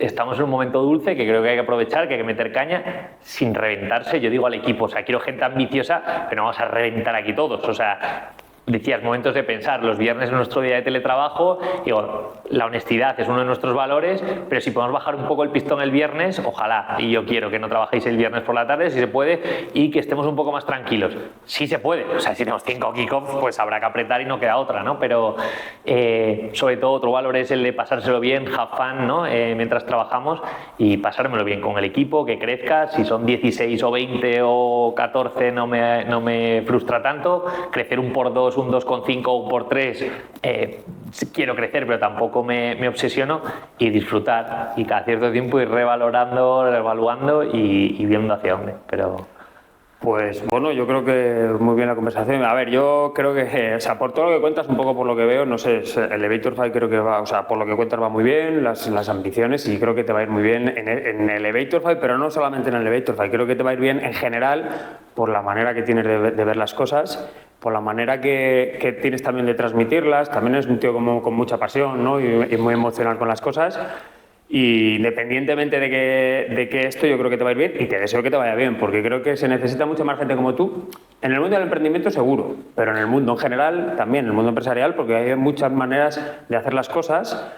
estamos en un momento dulce que creo que hay que aprovechar, que hay que meter caña sin reventarse. Yo digo al equipo, o sea, quiero gente ambiciosa, pero no vamos a reventar aquí todos, o sea... Decías, momentos de pensar, los viernes es nuestro día de teletrabajo, digo, la honestidad es uno de nuestros valores, pero si podemos bajar un poco el pistón el viernes, ojalá, y yo quiero que no trabajéis el viernes por la tarde, si se puede, y que estemos un poco más tranquilos. Sí se puede, o sea, si tenemos 5 kickoffs, pues habrá que apretar y no queda otra, ¿no? Pero sobre todo otro valor es el de pasárselo bien, have fun, ¿no? Mientras trabajamos, y pasármelo bien con el equipo, que crezca, si son 16 o 20 o 14 no me frustra tanto, crecer un por 2, un 2,5 o un por 3, quiero crecer, pero tampoco me obsesiono, y disfrutar, y cada cierto tiempo ir revalorando, reevaluando y viendo hacia dónde, pero... Pues bueno, yo creo que muy bien la conversación. A ver, yo creo que, o sea, por todo lo que cuentas, un poco por lo que veo, no sé, Elevatorfy creo que va, o sea, por lo que cuentas va muy bien, las ambiciones, y creo que te va a ir muy bien en Elevatorfy, pero no solamente en Elevatorfy, creo que te va a ir bien en general por la manera que tienes de ver las cosas, por la manera que tienes también de transmitirlas. También es un tío como con mucha pasión, ¿no? Y muy emocional con las cosas. Y independientemente de que esto, yo creo que te va a ir bien, y te deseo que te vaya bien, porque creo que se necesita mucha más gente como tú. En el mundo del emprendimiento seguro, pero en el mundo en general también, en el mundo empresarial, porque hay muchas maneras de hacer las cosas,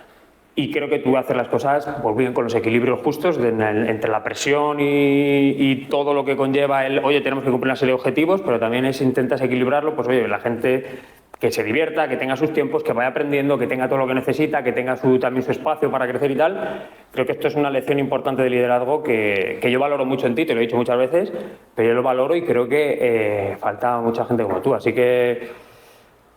y creo que tú haces las cosas pues bien, con los equilibrios justos entre la presión y todo lo que conlleva el, oye, tenemos que cumplir una serie de objetivos, pero también intentas equilibrarlo, pues oye, la gente que se divierta, que tenga sus tiempos, que vaya aprendiendo, que tenga todo lo que necesita, que tenga también su espacio para crecer y tal. Creo que esto es una lección importante de liderazgo que yo valoro mucho en ti, te lo he dicho muchas veces, pero yo lo valoro y creo que falta mucha gente como tú. Así que,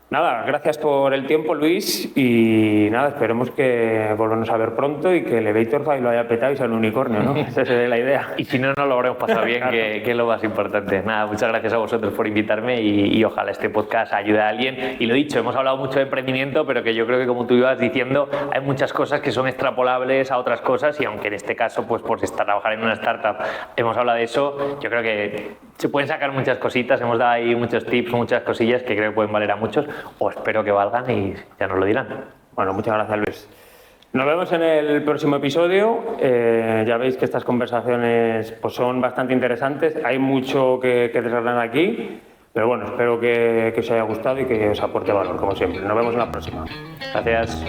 nada, gracias por el tiempo, Luis, y nada, esperemos que volvamos a ver pronto y que Elevatorfy lo haya petado y sea un unicornio, ¿no? Esa es la idea. Y si no, no lo habremos pasado bien, que es lo más importante. Nada, muchas gracias a vosotros por invitarme y ojalá este podcast ayude a alguien. Y lo dicho, hemos hablado mucho de emprendimiento, pero que yo creo que, como tú ibas diciendo, hay muchas cosas que son extrapolables a otras cosas, y aunque en este caso, pues por trabajar en una startup hemos hablado de eso, yo creo que se pueden sacar muchas cositas, hemos dado ahí muchos tips, muchas cosillas que creo que pueden valer a muchos, o espero que valgan y ya nos lo dirán. Bueno, muchas gracias, Luis. Nos vemos en el próximo episodio. Ya veis que estas conversaciones pues, son bastante interesantes. Hay mucho que desgranar aquí, pero bueno, espero que os haya gustado y que os aporte valor, como siempre. Nos vemos en la próxima. Gracias.